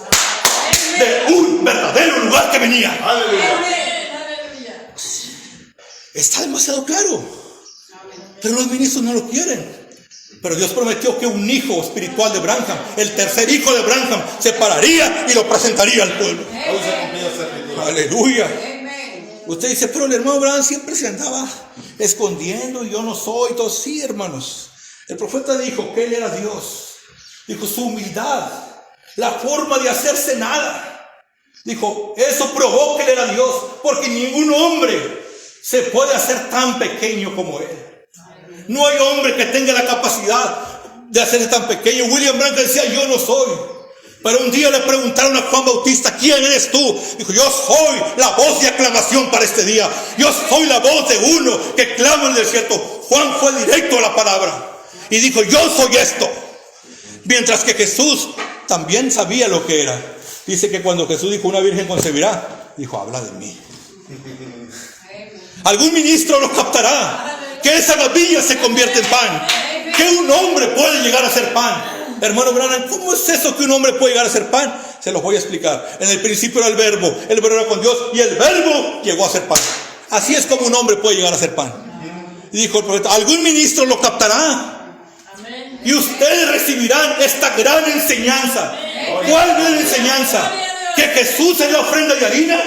de un verdadero lugar que venía. Aleluya. Está demasiado claro. Pero los ministros no lo quieren. Pero Dios prometió que un hijo espiritual de Branham, el tercer hijo de Branham, se pararía y lo presentaría al pueblo. Aleluya. Usted dice: pero el hermano Branham siempre se andaba escondiendo y yo no soy. Todo. Sí, hermanos. El profeta dijo que él era Dios. Dijo: su humildad, la forma de hacerse nada. Dijo, eso probó que él era Dios, porque ningún hombre se puede hacer tan pequeño como él. No hay hombre que tenga la capacidad de hacerse tan pequeño. William Branham decía, yo no soy. Pero un día le preguntaron a Juan Bautista, ¿quién eres tú? Dijo, yo soy la voz de aclamación para este día. Yo soy la voz de uno que clama en el desierto. Juan fue directo a la palabra y dijo, yo soy esto. Mientras que Jesús también sabía lo que era. Dice que cuando Jesús dijo, una virgen concebirá, dijo, habla de mí. Algún ministro lo captará, que esa gavilla se convierte en pan, que un hombre puede llegar a ser pan. Hermano Branham, ¿cómo es eso que un hombre puede llegar a ser pan? Se los voy a explicar. En el principio era el verbo era con Dios y el verbo llegó a ser pan. Así es como un hombre puede llegar a ser pan. Y dijo el profeta, algún ministro lo captará y ustedes recibirán esta gran enseñanza. ¿Cuál gran enseñanza? ¿Que Jesús es la ofrenda de harina?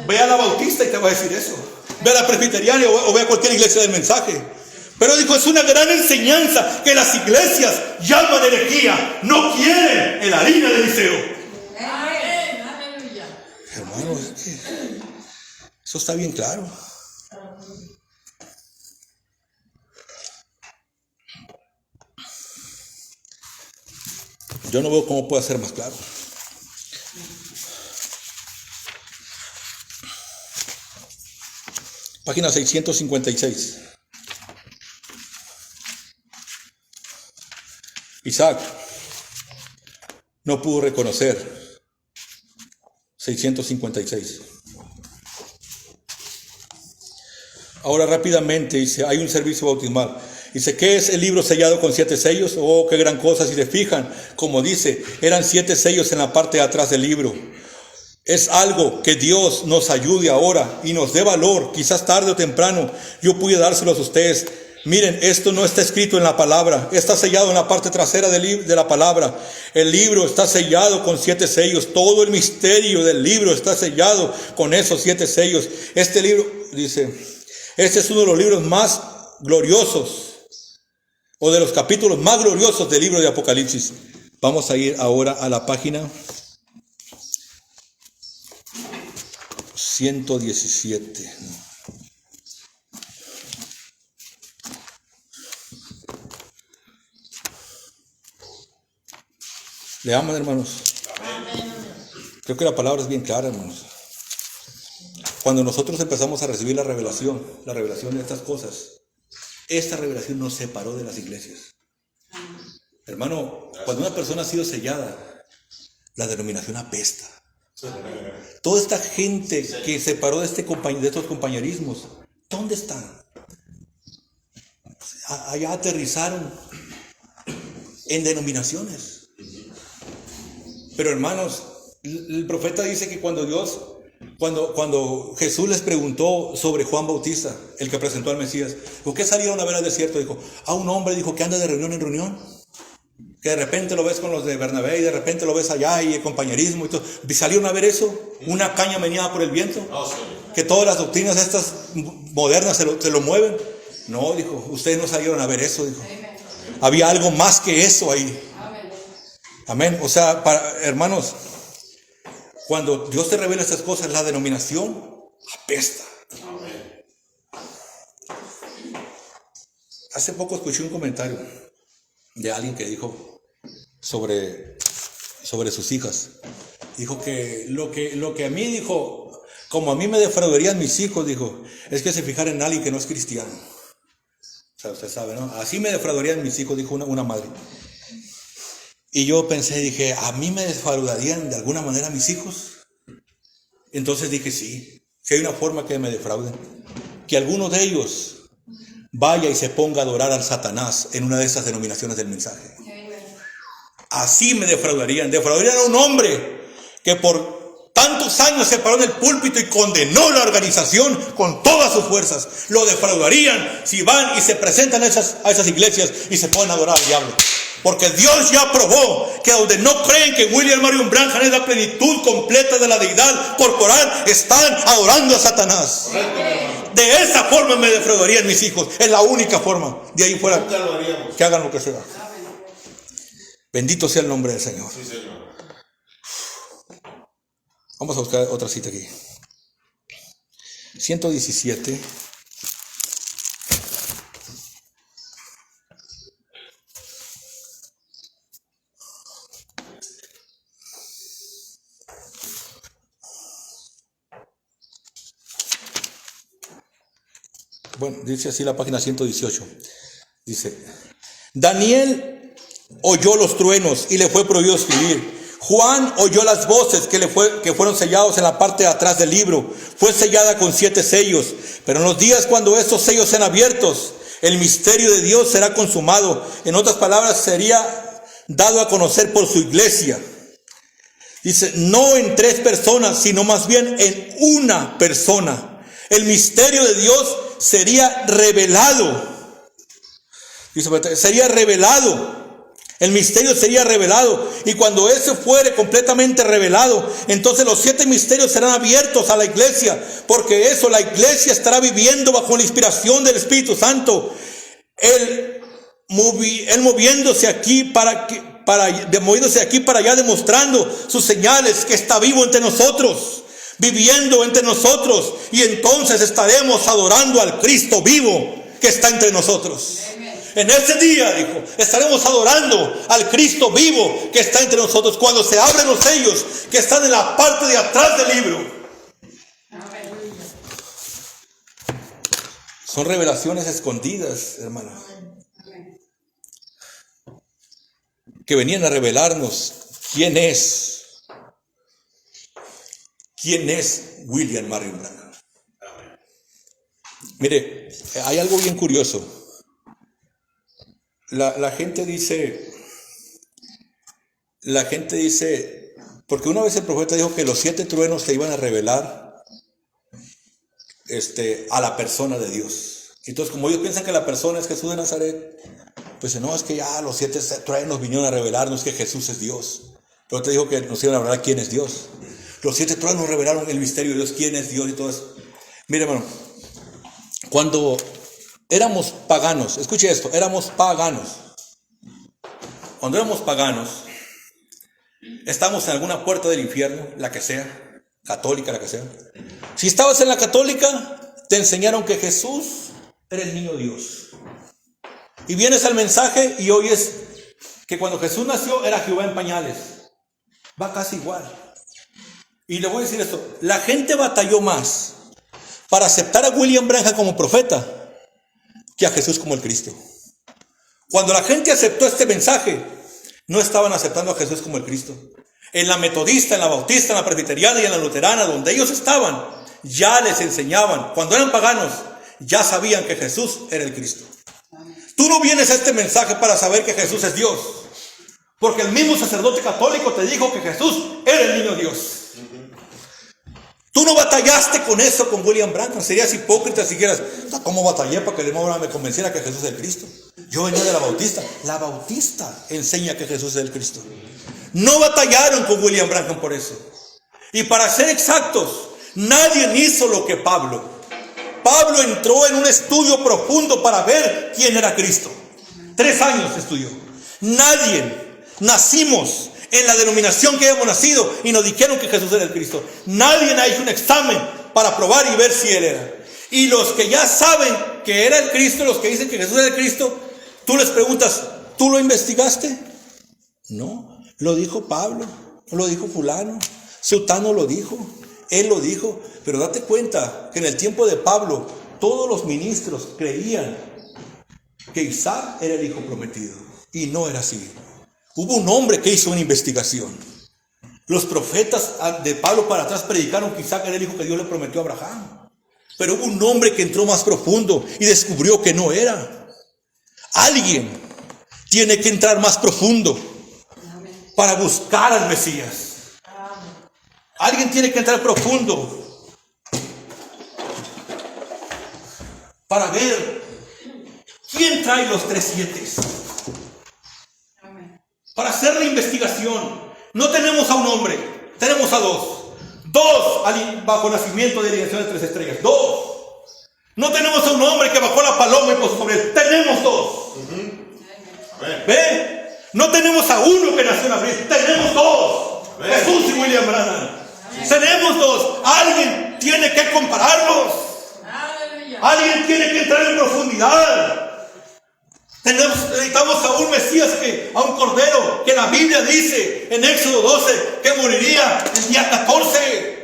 Ve a la Bautista y te va a decir eso. Ve a la Presbiteriana o ve a cualquier iglesia del mensaje. Pero dijo, es una gran enseñanza que las iglesias llaman herejía. No quieren el harina de Eliseo. Hermano, es que eso está bien claro. Yo no veo cómo puede ser más claro. Página 656. Isaac no pudo reconocer. 656. Ahora rápidamente dice, hay un servicio bautismal. Dice, ¿qué es el libro sellado con 7 sellos? Oh, qué gran cosa, si se fijan. Como dice, eran 7 sellos en la parte de atrás del libro. Es algo que Dios nos ayude ahora y nos dé valor. Quizás tarde o temprano yo pude dárselos a ustedes. Miren, esto no está escrito en la palabra. Está sellado en la parte trasera de la palabra. El libro está sellado con 7 sellos. Todo el misterio del libro está sellado con esos 7 sellos. Este libro, dice, este es uno de los libros más gloriosos, o de los capítulos más gloriosos del libro de Apocalipsis. Vamos a ir ahora a la página 117. Leamos, hermanos. Creo que la palabra es bien clara, hermanos. Cuando nosotros empezamos a recibir la revelación de estas cosas, esta revelación nos separó de las iglesias. Hermano, cuando una persona ha sido sellada, la denominación apesta. Toda esta gente que se separó de estos compañerismos, ¿dónde están? Allá aterrizaron en denominaciones. Pero hermanos, el profeta dice que cuando Jesús les preguntó sobre Juan Bautista, el que presentó al Mesías, ¿por qué salieron a ver al desierto? Dijo, a un hombre, dijo, que anda de reunión en reunión, que de repente lo ves con los de Bernabé y de repente lo ves allá y el compañerismo y todo. ¿Salieron a ver eso? ¿Una caña meneada por el viento? ¿Que todas las doctrinas estas modernas se lo mueven? No, dijo, ustedes no salieron a ver eso, dijo. Había algo más que eso ahí. Amén. O sea, hermanos, cuando Dios te revela estas cosas, la denominación apesta. Amén. Hace poco escuché un comentario de alguien que dijo sobre sus hijas. Dijo que lo que a mí, dijo, como a mí me defraudarían mis hijos, dijo, es que se fijaran en alguien que no es cristiano. O sea, usted sabe, ¿no? Así me defraudarían mis hijos, dijo una madre. Y yo pensé, dije, ¿a mí me defraudarían de alguna manera mis hijos? Entonces dije, sí, si hay una forma que me defrauden, que alguno de ellos vaya y se ponga a adorar al Satanás en una de esas denominaciones del mensaje. Así me defraudarían a un hombre que por tantos años se paró en el púlpito y condenó la organización con todas sus fuerzas. Lo defraudarían si van y se presentan a esas iglesias y se ponen a adorar al diablo. Porque Dios ya probó que donde no creen que William Marion Branham es la plenitud completa de la deidad corporal, están adorando a Satanás. De esa forma me defraudarían mis hijos. Es la única forma. De ahí fuera, que hagan lo que sea. Bendito sea el nombre del Señor. Vamos a buscar otra cita aquí. 117. Bueno, dice así la página 118. Dice, Daniel oyó los truenos y le fue prohibido escribir. Juan oyó las voces que fueron sellados en la parte de atrás del libro. Fue sellada con 7 sellos. Pero en los días cuando estos sellos sean abiertos, el misterio de Dios será consumado. En otras palabras, sería dado a conocer por su iglesia. Dice, no en 3 personas, sino más bien en una persona. El misterio de Dios sería revelado. Dice, sería revelado. El misterio sería revelado. Y cuando ese fuere completamente revelado, entonces los 7 misterios serán abiertos a la iglesia. Porque eso, la iglesia estará viviendo bajo la inspiración del Espíritu Santo. Él moviéndose aquí para allá, demostrando sus señales, que está vivo entre nosotros, viviendo entre nosotros. Y entonces estaremos adorando al Cristo vivo que está entre nosotros. En ese día, dijo, estaremos adorando al Cristo vivo que está entre nosotros, cuando se abren los sellos que están en la parte de atrás del libro. Son revelaciones escondidas, hermanos, que venían a revelarnos quién es William Marion Branham. Mire, hay algo bien curioso. La gente dice, porque una vez el profeta dijo que los 7 truenos se iban a revelar a la persona de Dios. Entonces, como ellos piensan que la persona es Jesús de Nazaret, pues no, es que ya los 7 truenos vinieron a revelarnos que Jesús es Dios. Pero te dijo que nos iban a revelar quién es Dios. Los 7 truenos revelaron el misterio de Dios, quién es Dios y todo eso. Mire, hermano, cuando éramos paganos, escuche esto, éramos paganos. Cuando éramos paganos, estábamos en alguna puerta del infierno, la que sea, católica, la que sea. Si estabas en la católica, te enseñaron que Jesús era el niño Dios. Y vienes al mensaje y oyes que cuando Jesús nació era Jehová en pañales. Va casi igual. Y le voy a decir esto, la gente batalló más para aceptar a William Branham como profeta que a Jesús como el Cristo. Cuando la gente aceptó este mensaje, no estaban aceptando a Jesús como el Cristo. En la metodista, en la bautista, en la presbiteriana y en la luterana, donde ellos estaban, ya les enseñaban. Cuando eran paganos, ya sabían que Jesús era el Cristo. Tú no vienes a este mensaje para saber que Jesús es Dios, porque el mismo sacerdote católico te dijo que Jesús era el niño Dios. Tú no batallaste con eso con William Branham. Serías hipócrita si dijeras, ¿cómo batallé para que el hermano me convenciera que Jesús es el Cristo? Yo venía de la bautista. La bautista enseña que Jesús es el Cristo. No batallaron con William Branham por eso. Y para ser exactos, nadie hizo lo que Pablo. Pablo entró en un estudio profundo para ver quién era Cristo. 3 años estudió. Nadie nacimos en la denominación que habíamos nacido y nos dijeron que Jesús era el Cristo. Nadie ha hecho un examen para probar y ver si Él era. Y los que ya saben que era el Cristo, los que dicen que Jesús era el Cristo, tú les preguntas, ¿tú lo investigaste? No, lo dijo Pablo, lo dijo fulano, sutano lo dijo, él lo dijo. Pero date cuenta que en el tiempo de Pablo, todos los ministros creían que Isaac era el hijo prometido. Y no era así. Hubo un hombre que hizo una investigación. Los profetas de Pablo para atrás predicaron que Isaac era el hijo que Dios le prometió a Abraham. Pero hubo un hombre que entró más profundo y descubrió que no era. Alguien tiene que entrar más profundo para buscar al Mesías. Alguien tiene que entrar profundo para ver quién trae los 3 7. Para hacer la investigación. No tenemos a un hombre, tenemos a 2. 2 bajo nacimiento de alineación de 3 estrellas. 2. No tenemos a un hombre que bajó la paloma y posó sobre él. Tenemos 2. ¿Ve? No tenemos a uno que nació en abril. Tenemos 2. Jesús y William Branham. Tenemos dos. Alguien tiene que compararlos. Aleluya. Alguien tiene que entrar en profundidad. Necesitamos a un Mesías, a un Cordero, que la Biblia dice en Éxodo 12 que moriría el día 14.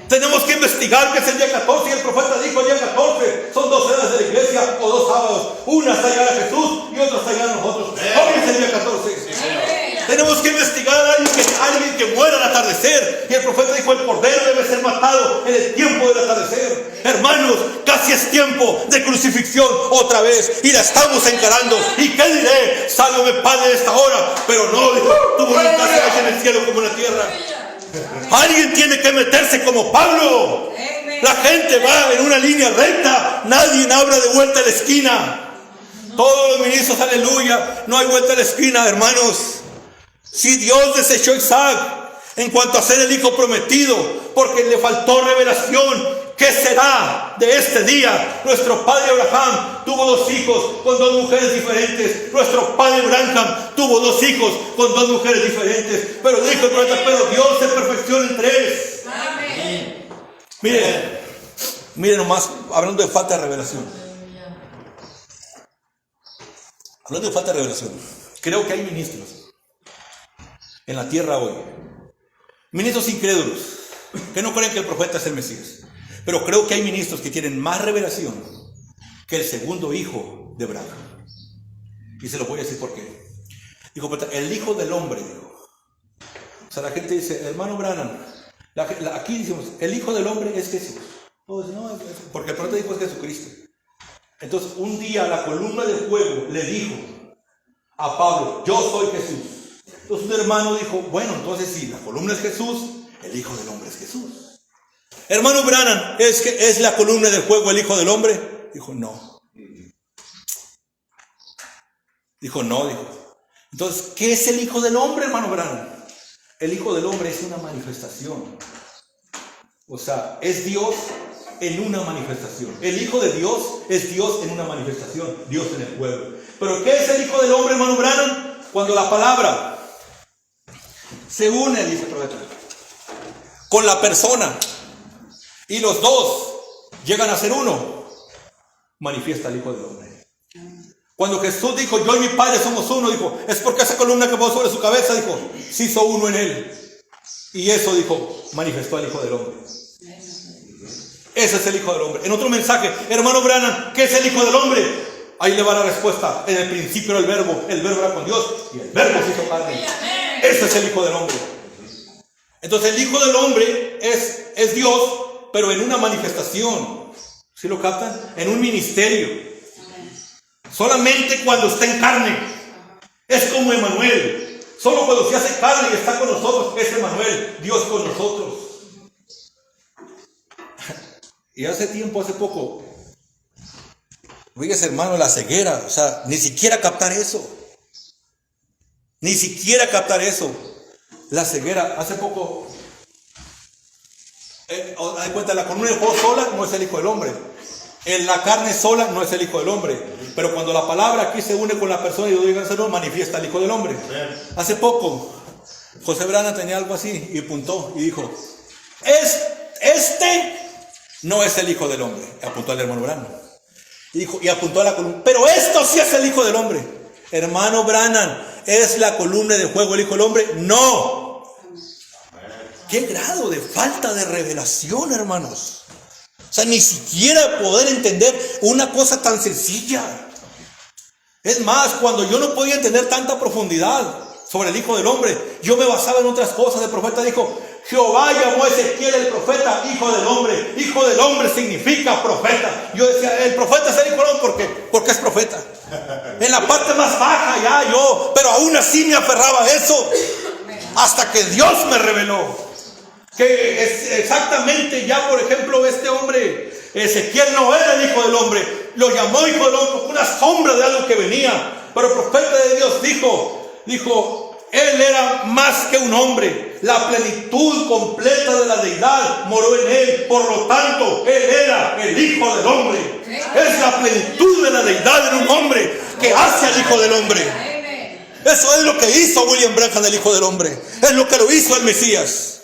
Tenemos que investigar qué es el día 14. Y el profeta dijo: el día 14 son 2 cenas de la iglesia o 2 sábados. Una está allá a Jesús y otra está allá a nosotros. Hoy es el día 14. Tenemos que investigar a alguien que muera al atardecer. Y el profeta dijo: el Cordero debe ser matado en el tiempo del atardecer. Hermanos, casi es tiempo de crucifixión otra vez, y la estamos encarando. ¿Y qué diré? Sálvame, Padre, de esta hora. Pero no, dijo: tu voluntad se haga en el cielo como en la tierra. Alguien tiene que meterse como Pablo. La gente va en una línea recta. Nadie habla de vuelta a la esquina. Todos los ministros, aleluya, no hay vuelta a la esquina, hermanos. Si Dios desechó a Isaac en cuanto a ser el hijo prometido, porque le faltó revelación, ¿qué será de este día? Nuestro padre Abraham tuvo 2 hijos con 2 mujeres diferentes. Nuestro padre Branham tuvo 2 hijos con 2 mujeres diferentes. Pero dijo el profeta: pero Dios se perfecciona en 3. Amén. Miren nomás, hablando de falta de revelación. Hablando de falta de revelación, creo que hay ministros en la tierra hoy, ministros incrédulos, que no creen que el profeta es el Mesías. Pero creo que hay ministros que tienen más revelación que el segundo hijo de Branham. Y se lo voy a decir por qué. Dijo: el hijo del hombre, dijo. O sea, la gente dice: hermano Branham, aquí decimos, el hijo del hombre es Jesús. Todos dicen: no, porque el profeta dijo es Jesucristo. Entonces, un día la columna de fuego le dijo a Pablo: yo soy Jesús. Entonces un hermano dijo: bueno, entonces si la columna es Jesús, el hijo del hombre es Jesús. Hermano Branham, ¿es la columna del fuego el hijo del hombre? Dijo: no. Dijo: no, dijo. Entonces, ¿qué es el hijo del hombre, hermano Branham? El hijo del hombre es una manifestación. O sea, es Dios en una manifestación. El hijo de Dios es Dios en una manifestación. Dios en el pueblo. Pero ¿qué es el hijo del hombre, hermano Branham? Cuando la palabra se une, dice el profeta, con la persona, y los dos llegan a ser uno, manifiesta el hijo del hombre. Cuando Jesús dijo: yo y mi Padre somos uno, dijo: es porque esa columna que puso sobre su cabeza, dijo, se hizo uno en él. Y eso, dijo, manifestó al hijo del hombre. Ese es el hijo del hombre. En otro mensaje: hermano Branham, ¿qué es el hijo del hombre? Ahí le va la respuesta: en el principio era el verbo era con Dios, y el verbo se hizo carne. Ese es el hijo del hombre. Entonces el hijo del hombre es Dios, pero en una manifestación. ¿Sí lo captan? En un ministerio. Solamente cuando está en carne. Es como Emmanuel. Solo cuando se hace carne y está con nosotros es Emmanuel, Dios con nosotros. Y hace poco, fíjese, hermano, la ceguera, o sea, ni siquiera captar eso. Ni siquiera captar eso. La ceguera, hace poco, hay cuenta, la columna de fuego sola no es el hijo del hombre. En la carne sola no es el hijo del hombre. Pero cuando la palabra aquí se une con la persona y lo digan, no manifiesta el hijo del hombre. Hace poco, José Branham tenía algo así y apuntó y dijo: este no es el hijo del hombre. Apuntó al hermano Branham. Y apuntó a la columna: pero esto sí es el hijo del hombre. Hermano Branham, ¿es la columna de fuego el hijo del hombre? No. ¿Qué grado de falta de revelación, hermanos? O sea, ni siquiera poder entender una cosa tan sencilla. Es más, cuando yo no podía entender tanta profundidad sobre el hijo del hombre, yo me basaba en otras cosas. El profeta dijo: Jehová llamó a Ezequiel el profeta hijo del hombre. Hijo del hombre significa profeta. Yo decía: el profeta es el hijo del hombre porque es profeta. En la parte más baja pero aún así me aferraba a eso. Hasta que Dios me reveló que es exactamente, ya por ejemplo, este hombre Ezequiel no era el hijo del hombre. Lo llamó hijo del hombre como una sombra de algo que venía. Pero el profeta de Dios dijo: él era más que un hombre. La plenitud completa de la deidad moró en él. Por lo tanto, él era el hijo del hombre. Es la plenitud de la deidad en un hombre que hace al hijo del hombre. Eso es lo que hizo William Branham del hijo del hombre. Es lo que lo hizo el Mesías.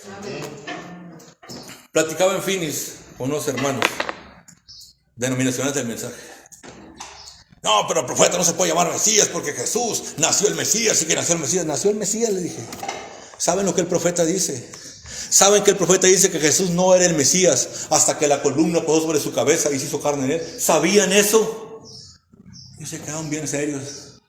Platicaba en Phoenix con unos hermanos denominacionales del mensaje. No, pero el profeta no se puede llamar Mesías porque Jesús nació el Mesías y que nació el Mesías. Nació el Mesías, le dije. ¿Saben lo que el profeta dice? ¿Saben que el profeta dice que Jesús no era el Mesías hasta que la columna posó sobre su cabeza y se hizo carne en él? ¿Sabían eso? Y se quedaron bien serios.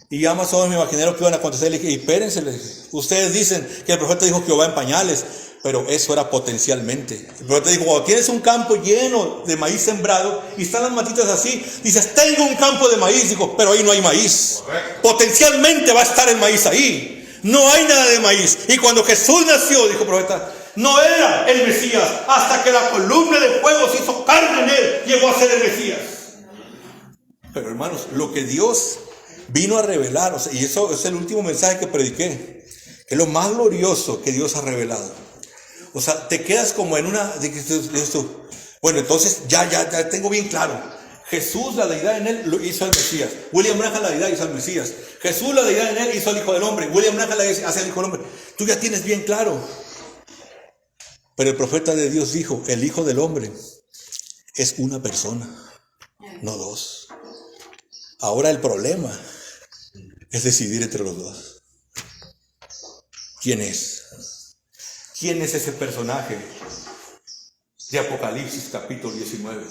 Y ya más o menos me imaginé lo que iban a contestar. Le dije, y espérense, le dije. Ustedes dicen que el profeta dijo que va en pañales, pero eso era potencialmente. El profeta dijo, cuando tienes un campo lleno de maíz sembrado y están las matitas así, dices, tengo un campo de maíz, dijo, pero ahí no hay maíz. Potencialmente va a estar el maíz ahí. No hay nada de maíz. Y cuando Jesús nació, dijo el profeta, no era el Mesías hasta que la columna de fuego se hizo carne en él, llegó a ser el Mesías. Pero hermanos, lo que Dios vino a revelar, o sea, y eso es el último mensaje que prediqué, que es lo más glorioso que Dios ha revelado. O sea, te quedas como en una... Bueno, entonces ya tengo bien claro. Jesús, la deidad en él, lo hizo al Mesías. William Branham, la deidad, hizo al Mesías. Jesús, la deidad en él, hizo al Hijo del Hombre. William Branham hace al Hijo del Hombre. Tú ya tienes bien claro. Pero el profeta de Dios dijo, el Hijo del Hombre es una persona, no dos. Ahora el problema es decidir entre los dos. ¿Quién es? ¿Quién es ese personaje de Apocalipsis capítulo 19?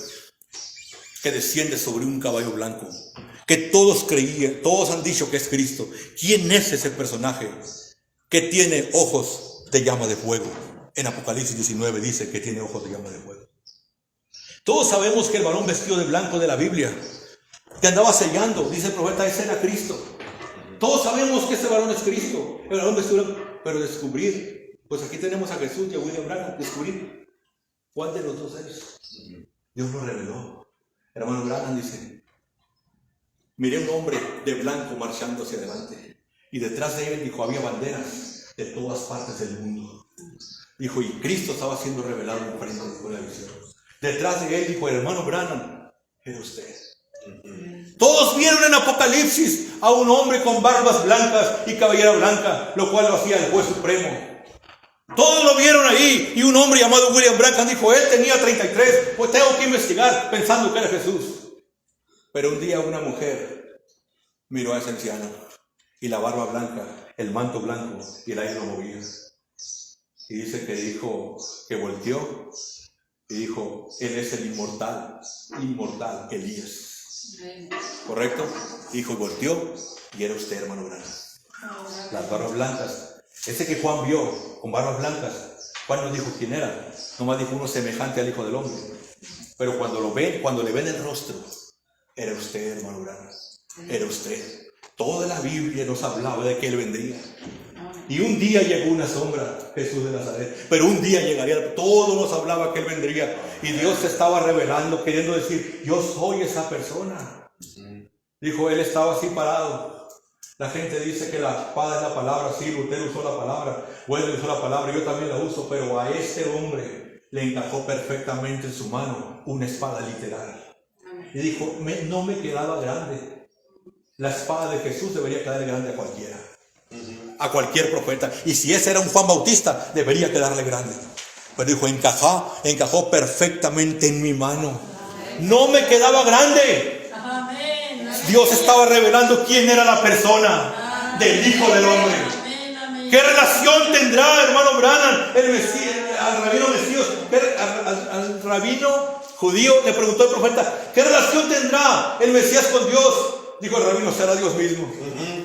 Que desciende sobre un caballo blanco, que todos creían, todos han dicho que es Cristo. ¿Quién es ese personaje que tiene ojos de llama de fuego? En Apocalipsis 19 dice que tiene ojos de llama de fuego. Todos sabemos que el varón vestido de blanco de la Biblia, que andaba sellando, dice el profeta, ese era Cristo. Todos sabemos que ese varón es Cristo, el varón vestido de blanco. Pero descubrir, pues aquí tenemos a Jesús y a William Branham, descubrir cuál de los dos es. Dios lo reveló. Hermano Branham dice, miré un hombre de blanco marchando hacia adelante y detrás de él, dijo, había banderas de todas partes del mundo. Dijo, y Cristo estaba siendo revelado enfrente de la visión. Detrás de él, dijo, el hermano Branham, era usted. Todos vieron en Apocalipsis a un hombre con barbas blancas y cabellera blanca, lo cual lo hacía el juez supremo. Todos lo vieron ahí, y un hombre llamado William Branham dijo, él tenía 33, pues tengo que investigar, pensando que era Jesús. Pero un día una mujer miró a ese anciano, y la barba blanca, el manto blanco, y el aire lo movía. Y dice que dijo, que volteó, y dijo, él es el inmortal Elías. ¿Correcto? Dijo, y volteó, y era usted, hermano Branham. Las barbas blancas. Ese que Juan vio con barbas blancas, Juan no dijo quién era, nomás dijo uno semejante al Hijo del Hombre. Pero cuando le ven el rostro, era usted, hermano Branham, era usted. Toda la Biblia nos hablaba de que Él vendría. Y un día llegó una sombra, Jesús de Nazaret, pero un día llegaría, todo nos hablaba que Él vendría. Y Dios se estaba revelando, queriendo decir, yo soy esa persona. Dijo, Él estaba así parado. La gente dice que la espada es la palabra. Sí, Lutero usó la palabra, Wesley usó la palabra, yo también la uso, pero a este hombre le encajó perfectamente en su mano una espada literal. Y dijo, no me quedaba grande. La espada de Jesús debería quedar grande a cualquiera, a cualquier profeta. Y si ese era un Juan Bautista, debería quedarle grande. Pero dijo, encajó perfectamente en mi mano. No me quedaba grande. Dios estaba revelando quién era la persona del Hijo del Hombre. ¿Qué relación tendrá, hermano Branham, el Mesías, al rabino Mesías, al rabino judío? Le preguntó el profeta, ¿qué relación tendrá el Mesías con Dios? Dijo el rabino, será Dios mismo.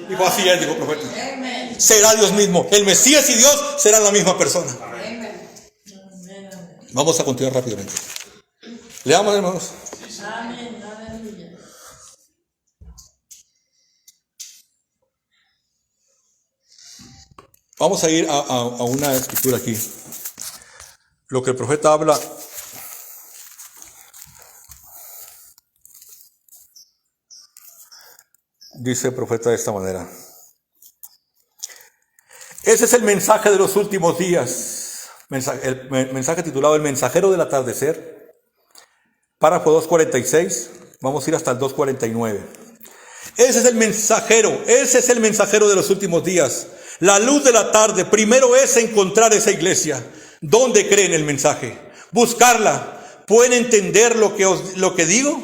Dijo, así es, dijo el profeta. Será Dios mismo. El Mesías y Dios serán la misma persona. Vamos a continuar rápidamente. Leamos, hermanos. Amén. Aleluya. Vamos a ir a una escritura aquí. Lo que el profeta habla. Dice el profeta de esta manera. Ese es el mensaje de los últimos días. El mensaje titulado El mensajero del atardecer. Párrafo 246. Vamos a ir hasta el 249. Ese es el mensajero de los últimos días. La luz de la tarde, primero es encontrar esa iglesia. ¿Dónde creen el mensaje? Buscarla. ¿Pueden entender lo que digo?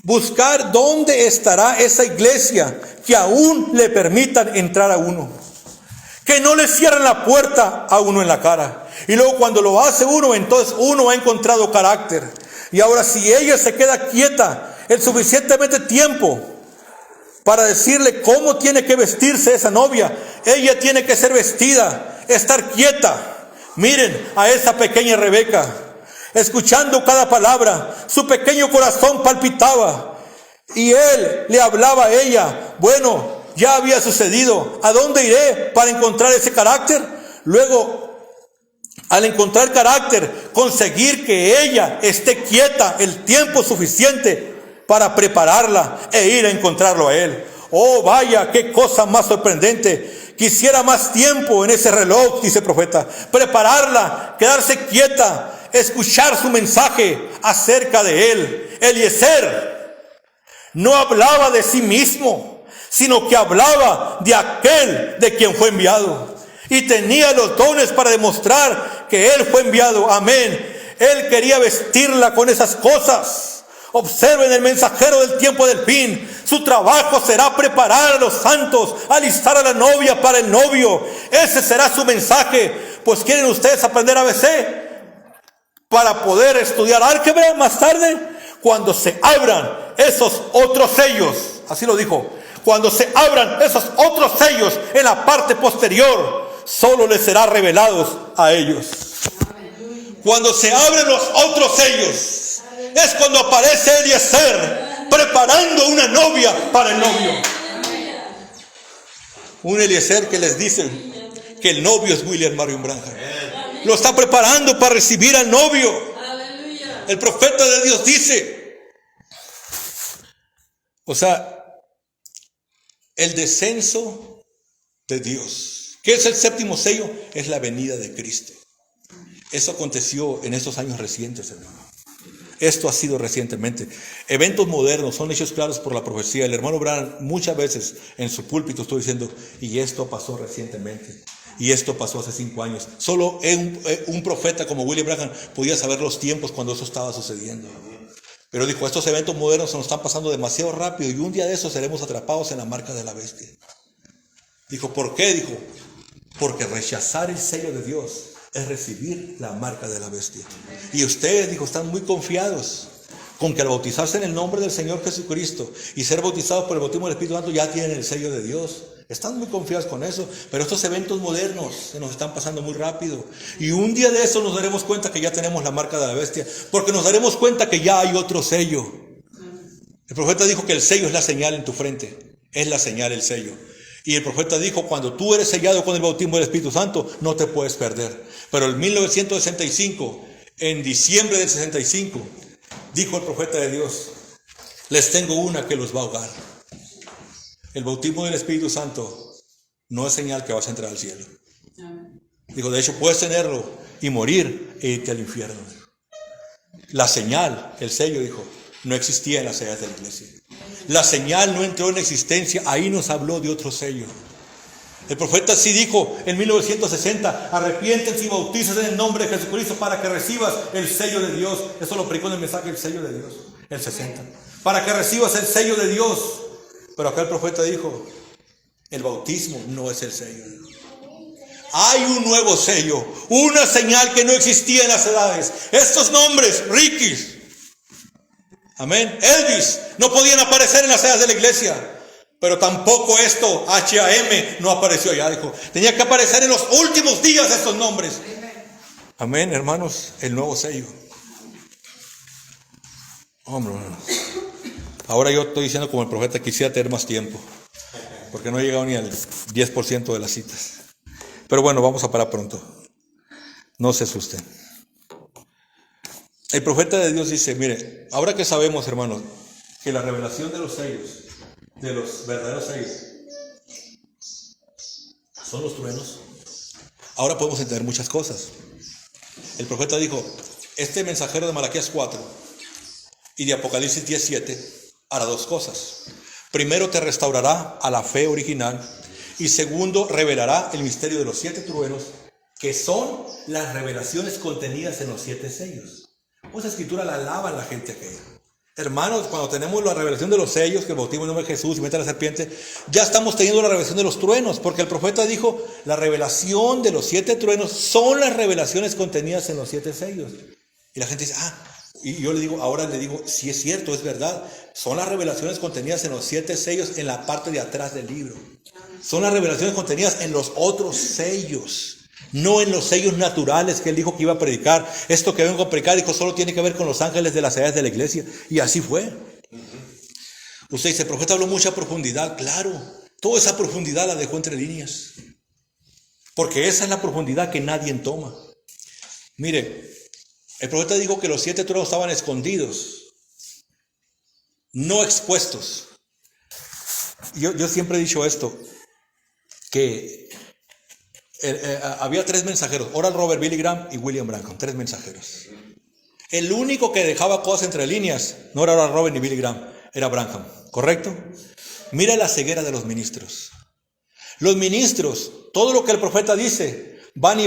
Buscar dónde estará esa iglesia que aún le permitan entrar a uno. Que no le cierren la puerta a uno en la cara. Y luego cuando lo hace uno, entonces uno ha encontrado carácter. Y ahora si ella se queda quieta el suficientemente tiempo para decirle cómo tiene que vestirse esa novia, ella tiene que ser vestida, estar quieta. Miren a esa pequeña Rebeca, escuchando cada palabra, su pequeño corazón palpitaba. Y él le hablaba a ella, bueno, ya había sucedido, ¿a dónde iré para encontrar ese carácter? Luego, al encontrar carácter, conseguir que ella esté quieta el tiempo suficiente para prepararla e ir a encontrarlo a él. Oh, vaya, qué cosa más sorprendente. Quisiera más tiempo en ese reloj, dice el profeta. Prepararla, quedarse quieta, escuchar su mensaje acerca de él. Eliezer no hablaba de sí mismo, sino que hablaba de aquel de quien fue enviado. Y tenía los dones para demostrar que él fue enviado. Amén. Él quería vestirla con esas cosas. Observen el mensajero del tiempo del fin. Su trabajo será preparar a los santos, alistar a la novia para el novio. Ese será su mensaje. Pues ¿quieren ustedes aprender ABC? Para poder estudiar álgebra más tarde, cuando se abran esos otros sellos. Así lo dijo. Cuando se abran esos otros sellos en la parte posterior, solo les será revelados a ellos. Cuando se abren los otros sellos, es cuando aparece Eliezer preparando una novia para el novio. Un Eliezer que les dice que el novio es William Marion Branham. Lo está preparando para recibir al novio. El profeta de Dios dice, o sea, el descenso de Dios. ¿Qué es el séptimo sello? Es la venida de Cristo. Eso aconteció en estos años recientes, hermano. Esto ha sido recientemente. Eventos modernos son hechos claros por la profecía. El hermano Branham muchas veces en su púlpito estoy diciendo, y esto pasó recientemente. Y esto pasó hace 5 años. Solo un profeta como William Branham podía saber los tiempos cuando eso estaba sucediendo. Pero dijo, estos eventos modernos se nos están pasando demasiado rápido y un día de esos seremos atrapados en la marca de la bestia. Dijo, ¿por qué? Dijo, porque rechazar el sello de Dios es recibir la marca de la bestia. Y ustedes, dijo, están muy confiados con que al bautizarse en el nombre del Señor Jesucristo y ser bautizados por el bautismo del Espíritu Santo ya tienen el sello de Dios. Están muy confiados con eso, pero estos eventos modernos se nos están pasando muy rápido. Y un día de eso nos daremos cuenta que ya tenemos la marca de la bestia, porque nos daremos cuenta que ya hay otro sello. El profeta dijo que el sello es la señal en tu frente, es la señal, el sello. Y el profeta dijo, cuando tú eres sellado con el bautismo del Espíritu Santo, no te puedes perder. Pero en 1965, en diciembre del 65, dijo el profeta de Dios, les tengo una que los va a ahogar. El bautismo del Espíritu Santo no es señal que vas a entrar al cielo. Digo, de hecho puedes tenerlo y morir e irte al infierno. La señal, el sello, dijo, no existía en las sedes de la iglesia. La señal no entró en existencia, ahí nos habló de otro sello. El profeta sí dijo en 1960, arrepiéntense y bautícense en el nombre de Jesucristo para que recibas el sello de Dios. Eso lo predicó en el mensaje, el sello de Dios, el 60. Para que recibas el sello de Dios. Pero acá el profeta dijo, el bautismo no es el sello. Hay un nuevo sello, una señal que no existía en las edades. Estos nombres, Ricky's, amén, Elvis, no podían aparecer en las edades de la iglesia. Pero tampoco esto, H.A.M., no apareció allá, dijo. Tenía que aparecer en los últimos días estos nombres. Amén, hermanos, el nuevo sello. Hombre, hermanos. Ahora yo estoy diciendo como el profeta, quisiera tener más tiempo, porque no he llegado ni al 10% de las citas. Pero bueno, vamos a parar pronto. No se asusten. El profeta de Dios dice, mire, ahora que sabemos, hermanos, que la revelación de los sellos, de los verdaderos sellos, son los truenos, ahora podemos entender muchas cosas. El profeta dijo, este mensajero de Malaquías 4 y de Apocalipsis 17 hará 2 cosas. Primero, te restaurará a la fe original. Y segundo, revelará el misterio de los 7 truenos que son las revelaciones contenidas en los 7 sellos. Esa escritura la alaba la gente aquella. Hermanos, cuando tenemos la revelación de los sellos, que el bautismo en nombre de Jesús y mete a la serpiente, ya estamos teniendo la revelación de los truenos, porque el profeta dijo, la revelación de los 7 truenos son las revelaciones contenidas en los 7 sellos. Y la gente dice, y yo ahora le digo, sí es cierto, es verdad, son las revelaciones contenidas en los 7 sellos en la parte de atrás del libro. Son las revelaciones contenidas en los otros sellos. No en los sellos naturales que él dijo que iba a predicar. Esto que vengo a predicar, dijo, solo tiene que ver con los ángeles de las edades de la iglesia. Y así fue. Usted dice, el profeta habló mucha profundidad. Claro, toda esa profundidad la dejó entre líneas. Porque esa es la profundidad que nadie toma. Mire, el profeta dijo que los 7 truenos estaban escondidos, no expuestos. Yo siempre he dicho esto, que había 3 mensajeros, Oral Robert, Billy Graham y William Branham, 3 mensajeros. El único que dejaba cosas entre líneas no era Oral Robert ni Billy Graham, era Branham, ¿correcto? Mira la ceguera de los ministros. Los ministros, todo lo que el profeta dice, van y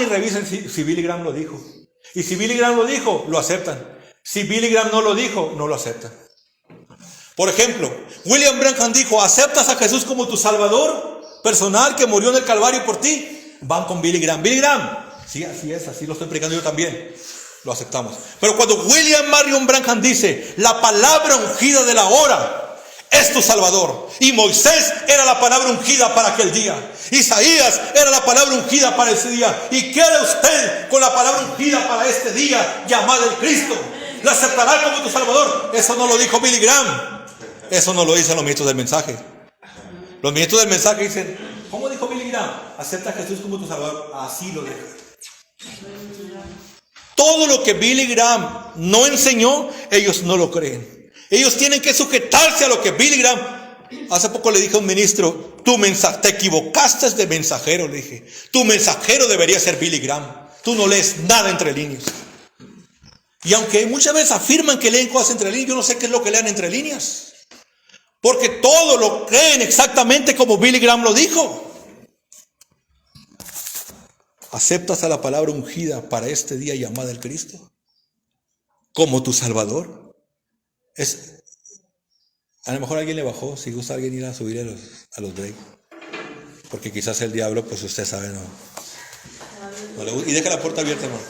revisen si Billy Graham lo dijo. Y si Billy Graham lo dijo, lo aceptan. Si Billy Graham no lo dijo, no lo aceptan. Por ejemplo, William Branham dijo, ¿aceptas a Jesús como tu Salvador personal que murió en el Calvario por ti? Van con Billy Graham. Billy Graham, sí, así es, así lo estoy predicando yo también. Lo aceptamos. Pero cuando William Marion Branham dice, la palabra ungida de la hora es tu Salvador. Y Moisés era la palabra ungida para aquel día. Isaías era la palabra ungida para ese día. ¿Y qué hará usted con la palabra ungida para este día llamada el Cristo? ¿La aceptará como tu Salvador? Eso no lo dijo Billy Graham. Eso no lo dicen los ministros del mensaje. Los ministros del mensaje dicen, ¿cómo dijo Billy Graham? Acepta a Jesús como tu Salvador. Así lo deja. Todo lo que Billy Graham no enseñó, ellos no lo creen. Ellos tienen que sujetarse a lo que Billy Graham. Hace poco le dije a un ministro, te equivocaste de mensajero, le dije. Tu mensajero debería ser Billy Graham. Tú no lees nada entre líneas. Y aunque muchas veces afirman que leen cosas entre líneas, yo no sé qué es lo que lean entre líneas. Porque todo lo creen exactamente como Billy Graham lo dijo. ¿Aceptas a la palabra ungida para este día llamada el Cristo como tu Salvador? A lo mejor alguien le bajó, si gusta alguien ir a subir a los breaks. Porque quizás el diablo, pues usted sabe, no y deja la puerta abierta, hermano.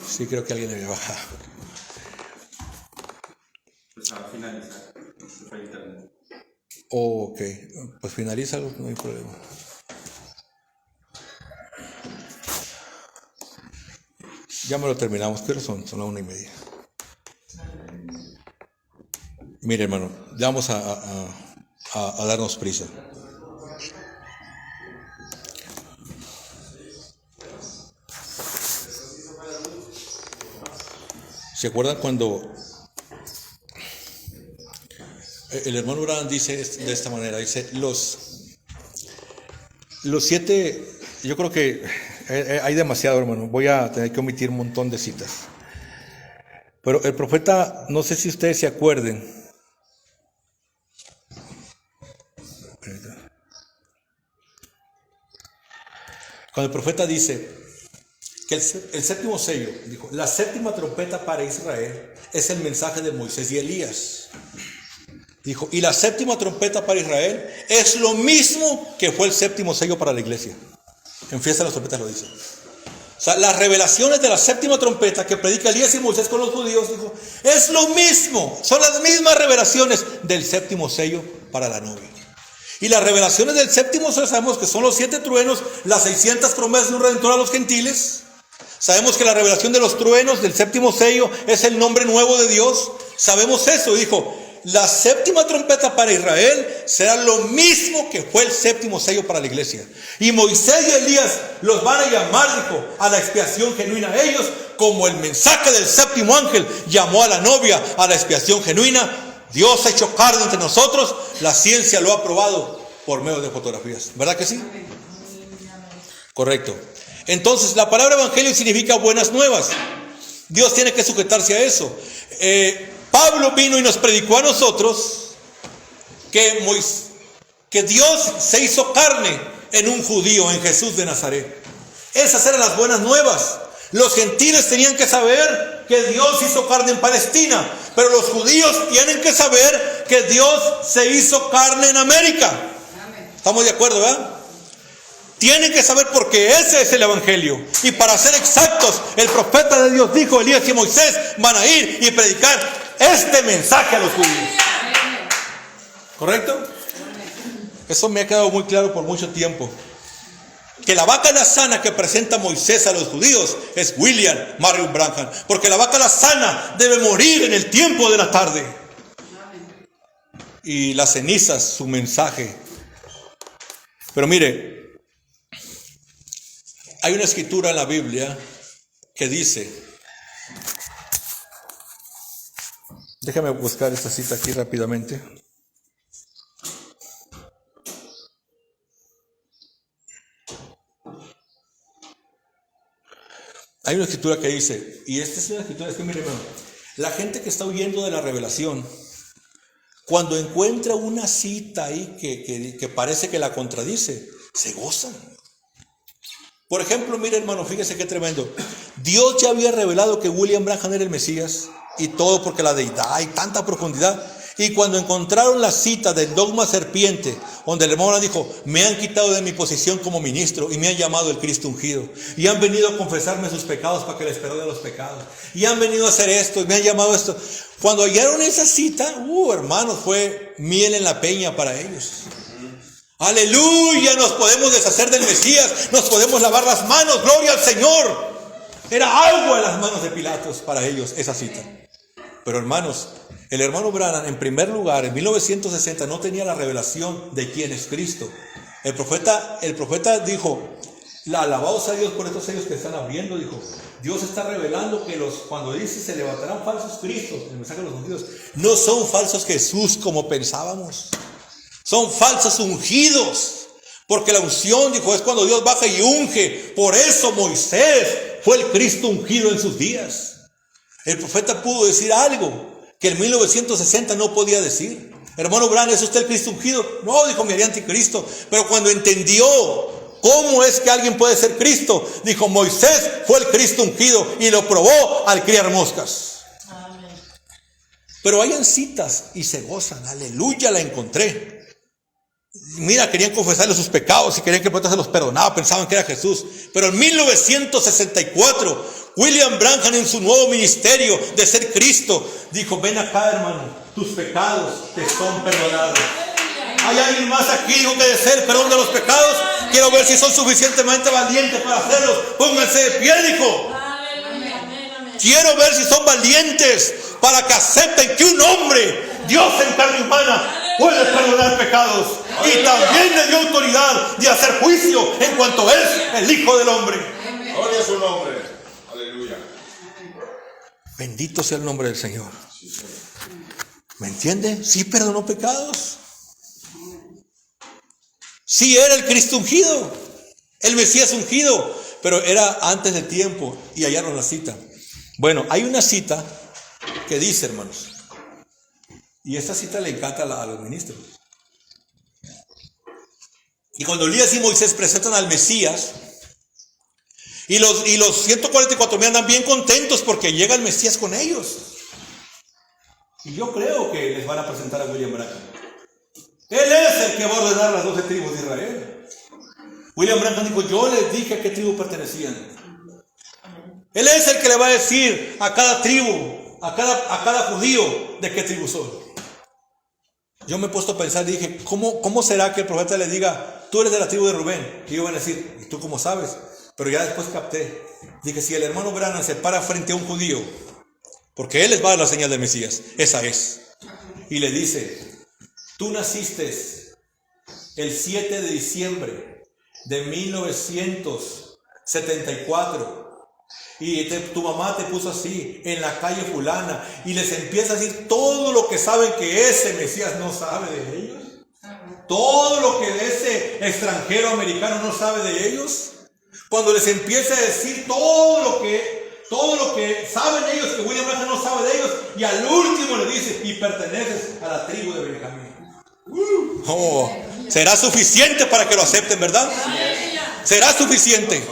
Sí, creo que alguien le había bajado. Pues a finalizar. Ok, pues finalízalo, no hay problema. Ya me lo terminamos, pero son las 1:30. Mire, hermano, ya vamos a darnos prisa. ¿Se acuerdan cuando el hermano Branham dice de esta manera? Dice, los 7, yo creo que hay demasiado, hermano. Voy a tener que omitir un montón de citas. Pero el profeta, no sé si ustedes se acuerden. Cuando el profeta dice que el 7º sello, dijo, la 7ª trompeta para Israel es el mensaje de Moisés y Elías. Dijo, y la 7ª trompeta para Israel es lo mismo que fue el 7º sello para la iglesia. En Fiesta de las Trompetas lo dice. O sea, las revelaciones de la 7ª trompeta que predica Elías y Moisés con los judíos, dijo, es lo mismo, son las mismas revelaciones del 7º sello para la novia. Y las revelaciones del 7º sello sabemos que son los 7 truenos, las 600 promesas de un redentor a los gentiles. Sabemos que la revelación de los truenos del 7º sello es el nombre nuevo de Dios. Sabemos eso, dijo, la 7ª trompeta para Israel será lo mismo que fue el 7º sello para la iglesia. Y Moisés y Elías los van a llamar, dijo, a la expiación genuina a ellos, como el mensaje del 7º ángel llamó a la novia a la expiación genuina. Dios ha hecho carne entre nosotros, la ciencia lo ha probado por medio de fotografías. ¿Verdad que sí? Correcto. Entonces, la palabra evangelio significa buenas nuevas. Dios tiene que sujetarse a eso. Pablo vino y nos predicó a nosotros que Dios se hizo carne en un judío, en Jesús de Nazaret. Esas eran las buenas nuevas. Los gentiles tenían que saber que Dios hizo carne en Palestina, pero los judíos tienen que saber que Dios se hizo carne en América. ¿Estamos de acuerdo, verdad? Tienen que saber porque ese es el evangelio. Y para ser exactos, el profeta de Dios dijo: Elías y Moisés van a ir y predicar este mensaje a los judíos. ¿Correcto? Eso me ha quedado muy claro por mucho tiempo. Que la vaca alazana que presenta Moisés a los judíos es William Marion Branham. Porque la vaca alazana debe morir en el tiempo de la tarde. Y las cenizas, su mensaje. Pero mire, hay una escritura en la Biblia que dice, déjame buscar esta cita aquí rápidamente. Hay una escritura que dice, y esta es una escritura, es que mire, hermano, la gente que está huyendo de la revelación, cuando encuentra una cita ahí que parece que la contradice, se gozan. Por ejemplo, mire, hermano, fíjese qué tremendo. Dios ya había revelado que William Branham era el Mesías, y todo porque la deidad y tanta profundidad. Y cuando encontraron la cita del dogma serpiente, donde el hermano dijo: me han quitado de mi posición como ministro y me han llamado el Cristo ungido, y han venido a confesarme sus pecados para que les perdone los pecados, y han venido a hacer esto y me han llamado esto. Cuando hallaron esa cita, hermanos, fue miel en la peña para ellos. Aleluya, nos podemos deshacer del Mesías, nos podemos lavar las manos, gloria al Señor. Era agua en las manos de Pilatos para ellos esa cita. Pero hermanos, el hermano Branham, en primer lugar, en 1960 no tenía la revelación de quién es Cristo. El profeta dijo: alabados a Dios por estos sellos que están abriendo. Dijo: Dios está revelando que cuando dice se levantarán falsos cristos, el mensaje de los ungidos, no son falsos Jesús como pensábamos, son falsos ungidos. Porque la unción, dijo, es cuando Dios baja y unge. Por eso Moisés fue el Cristo ungido en sus días. El profeta pudo decir algo que en 1960 no podía decir. Hermano Branham, ¿es usted el Cristo ungido? No, dijo, me haría anticristo. Pero cuando entendió cómo es que alguien puede ser Cristo, dijo: Moisés fue el Cristo ungido y lo probó al criar moscas. Amén. Pero hayan citas y se gozan. Aleluya, la encontré. Mira, querían confesarle sus pecados y querían que el profeta se los perdonaba, pensaban que era Jesús. Pero en 1964, William Branham, en su nuevo ministerio de ser Cristo, dijo: ven acá, hermano, tus pecados te son perdonados. ¿Hay alguien más aquí, dijo, que desea el perdón de los pecados? Quiero ver si son suficientemente valientes para hacerlos. Pónganse de pie, dijo. Quiero ver si son valientes para que acepten que un hombre, Dios en carne humana, puede perdonar pecados. Y también le dio autoridad de hacer juicio en cuanto es el Hijo del Hombre. Gloria a su nombre. Aleluya. Bendito sea el nombre del Señor. ¿Me entiende? Sí perdonó pecados. Sí era el Cristo ungido, el Mesías ungido, pero era antes del tiempo y hallaron la cita. Bueno, hay una cita que dice, hermanos, y esta cita le encanta a los ministros. Y cuando Elías y Moisés presentan al Mesías, y los 144,000 andan bien contentos porque llega el Mesías con ellos. Y yo creo que les van a presentar a William Branham. Él es el que va a ordenar las 12 tribus de Israel. William Branham dijo: yo les dije a qué tribu pertenecían. Él es el que le va a decir a cada tribu, a cada judío, de qué tribu son. Yo me he puesto a pensar y dije: ¿cómo será que el profeta le diga: tú eres de la tribu de Rubén? Y yo van a decir: ¿y tú cómo sabes? Pero ya después capté. Dije: si el hermano Branham se para frente a un judío, porque él les va a dar la señal del Mesías, esa es, y le dice: tú naciste el 7 de diciembre de 1974 y tu mamá te puso así en la calle fulana, y les empieza a decir todo lo que saben que ese Mesías no sabe de ellos, todo lo que ese extranjero americano no sabe de ellos. Cuando les empieza a decir todo lo que saben ellos, que William Branham no sabe de ellos, y al último le dice: y perteneces a la tribu de Benjamín. Oh, será suficiente para que lo acepten, ¿verdad? Será suficiente.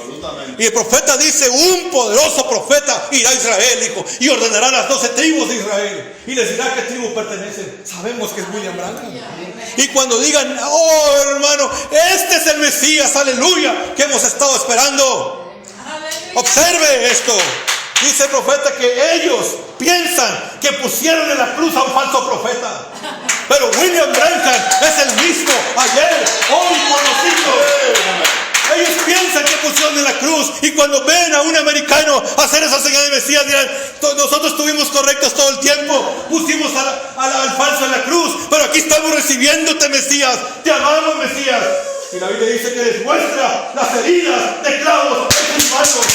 Y el profeta dice, un poderoso profeta irá a Israel, dijo, y ordenará las 12 tribus de Israel y les dirá qué tribu pertenecen. Sabemos que es William Branham. Y cuando digan, oh hermano, este es el Mesías, aleluya, que hemos estado esperando. Observe esto. Dice el profeta que ellos piensan que pusieron en la cruz a un falso profeta. Pero William Branham es el mismo ayer, hoy, por los siglos. Ellos piensan que pusieron en la cruz, y cuando ven a un americano hacer esa señal de Mesías dirán, nosotros estuvimos correctos todo el tiempo, pusimos al falso en la cruz, pero aquí estamos recibiéndote, Mesías, te amamos, Mesías. Y la Biblia dice que les muestra las heridas de clavos en sus manos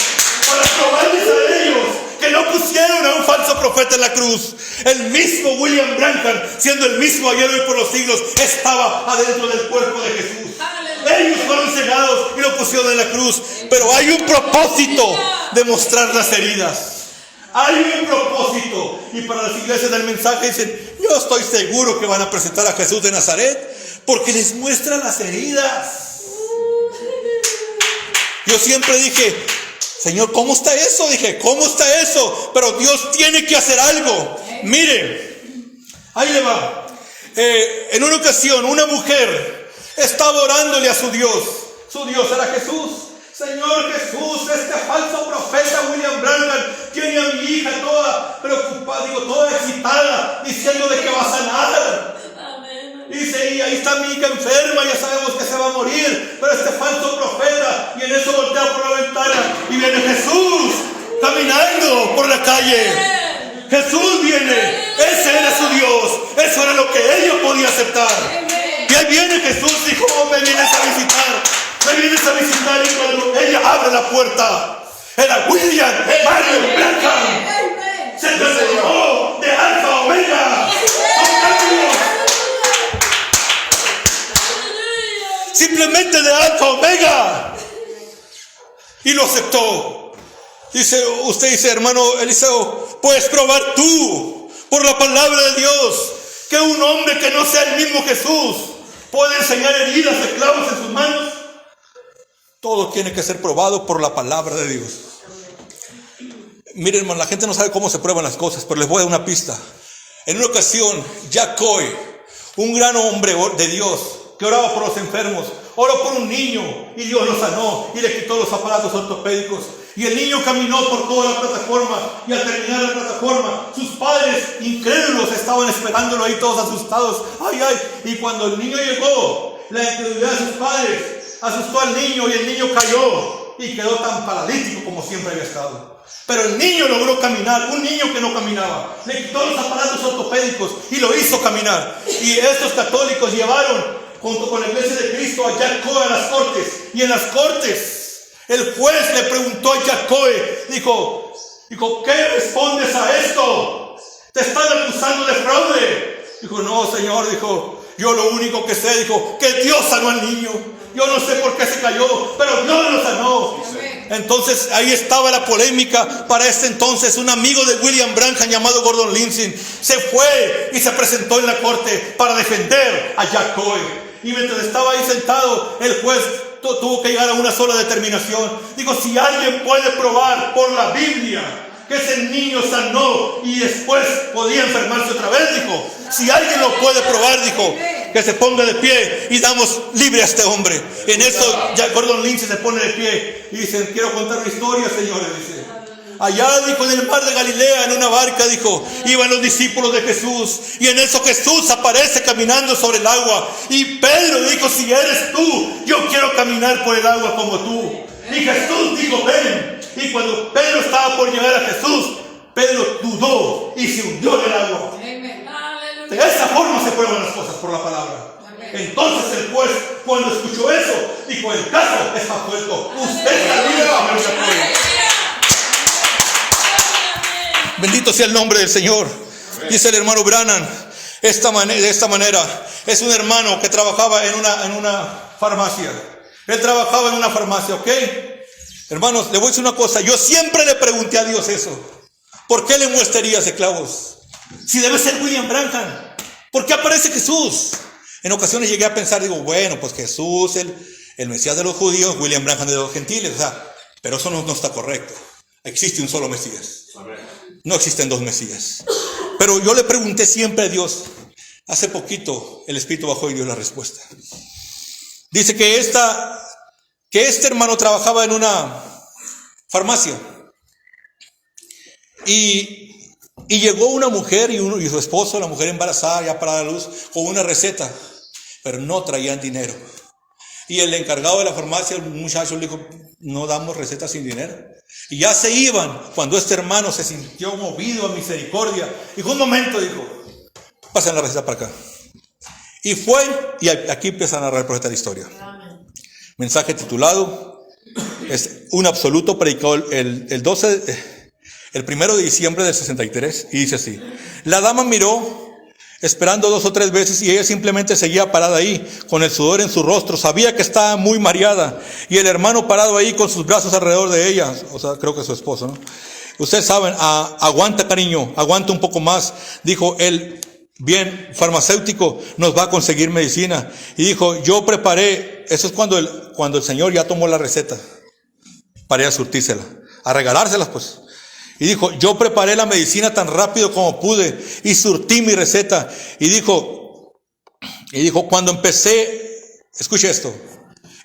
para probarles a ellos que no pusieron a un falso profeta en la cruz. El mismo William Branham, siendo el mismo ayer y por los siglos, estaba adentro del cuerpo de Jesús. Ellos fueron cegados y lo pusieron en la cruz. Pero hay un propósito de mostrar las heridas. Hay un propósito. Y para las iglesias del mensaje dicen, yo estoy seguro que van a presentar a Jesús de Nazaret, porque les muestra las heridas. Yo siempre dije, Señor, ¿cómo está eso? Dije, ¿cómo está eso? Pero Dios tiene que hacer algo. Miren, ahí le va. En una ocasión, una mujer estaba orándole a su Dios. Su Dios era Jesús. Señor Jesús, este falso profeta William Branham tiene a mi hija toda preocupada, toda excitada, diciéndole que va a sanar. Dice, y ahí está mi hija enferma, ya sabemos que se va a morir, pero este falso profeta, y en eso voltea por la ventana y viene Jesús caminando por la calle. Jesús viene, ese era su Dios, eso era lo que ella podía aceptar. Y ahí viene Jesús, dijo, oh, me vienes a visitar, y cuando ella abre la puerta, era William Marion Branham. Se transformó de Alfa a Omega. Simplemente de Alfa a Omega. Y lo aceptó. Usted dice, hermano Eliseo, puedes probar tú, por la palabra de Dios, que un hombre que no sea el mismo Jesús puede enseñar heridas de clavos en sus manos. Todo tiene que ser probado por la palabra de Dios. Miren, hermano, la gente no sabe cómo se prueban las cosas, pero les voy a dar una pista. En una ocasión, Jack Coy, un gran hombre de Dios, que oraba por los enfermos, oró por un niño y Dios lo sanó y le quitó los aparatos ortopédicos. Y el niño caminó por toda la plataforma, y al terminar la plataforma, sus padres incrédulos estaban esperándolo ahí todos asustados. Ay, ay. Y cuando el niño llegó, la incredulidad de sus padres asustó al niño, y el niño cayó y quedó tan paralítico como siempre había estado. Pero el niño logró caminar, un niño que no caminaba. Le quitó los aparatos ortopédicos y lo hizo caminar. Y estos católicos llevaron, junto con la Iglesia de Cristo, a Jack Coy a las cortes. Y en las cortes, el juez le preguntó a Jack Coy, dijo, ¿qué respondes a esto? ¿Te están acusando de fraude? Dijo, no, señor, dijo, yo lo único que sé, dijo, que Dios sanó al niño. Yo no sé por qué se cayó, pero Dios lo sanó. Entonces ahí estaba la polémica. Para este entonces un amigo de William Branham llamado Gordon Lindsay se fue y se presentó en la corte para defender a Jack Coy. Y mientras estaba ahí sentado, el juez tuvo que llegar a una sola determinación. Digo, si alguien puede probar por la Biblia que ese niño sanó y después podía enfermarse otra vez, dijo, si alguien lo puede probar, dijo, que se ponga de pie y damos libre a este hombre. En eso ya Gordon Lindsay se pone de pie y dice, quiero contar una historia, señores, dice. Allá, dijo, en el mar de Galilea, en una barca, dijo, iban los discípulos de Jesús, y en eso Jesús aparece caminando sobre el agua, y Pedro dijo, si eres tú, yo quiero caminar por el agua como tú. Y Jesús dijo, ven. Y cuando Pedro estaba por llegar a Jesús, Pedro dudó y se hundió en el agua. De esa forma se prueban las cosas, por la palabra. Entonces el juez, cuando escuchó eso, dijo, el caso está suelto. Usted está libre. Bendito sea el nombre del Señor. Dice el hermano Branham, de esta manera, es un hermano que trabajaba en una farmacia. Él trabajaba en una farmacia, ¿ok? Hermanos, le voy a decir una cosa. Yo siempre le pregunté a Dios eso. ¿Por qué le muestra heridas de clavos? Si debe ser William Branham. ¿Por qué aparece Jesús? En ocasiones llegué a pensar, digo, bueno, pues Jesús, el Mesías de los judíos, William Branham de los gentiles, o sea, pero eso no está correcto. Existe un solo Mesías. No existen dos Mesías. Pero yo le pregunté siempre a Dios. Hace poquito el Espíritu bajó y dio la respuesta. Dice que este hermano trabajaba en una farmacia. Y llegó una mujer y su esposo, la mujer embarazada, ya para dar luz, con una receta, pero no traían dinero. Y el encargado de la farmacia, el muchacho, le dijo, no damos recetas sin dinero. Y ya se iban, cuando este hermano se sintió movido a misericordia. Dijo, un momento, dijo, pasen la receta para acá. Y fue, y aquí empieza a narrar el profeta la historia. Amén. Mensaje titulado, es un absoluto, predicado el 1 de diciembre del 63, y dice así: la dama miró, esperando 2 o 3 veces, y ella simplemente seguía parada ahí, con el sudor en su rostro. Sabía que estaba muy mareada, y el hermano parado ahí con sus brazos alrededor de ella, o sea, creo que su esposo, ¿no? Ustedes saben, aguanta, cariño, aguanta un poco más. Dijo el bien farmacéutico, nos va a conseguir medicina. Y dijo, yo preparé, eso es cuando el Señor ya tomó la receta, para ir a surtírsela, a regalárselas pues. Y dijo, yo preparé la medicina tan rápido como pude y surtí mi receta. Y dijo, cuando empecé, escuche esto,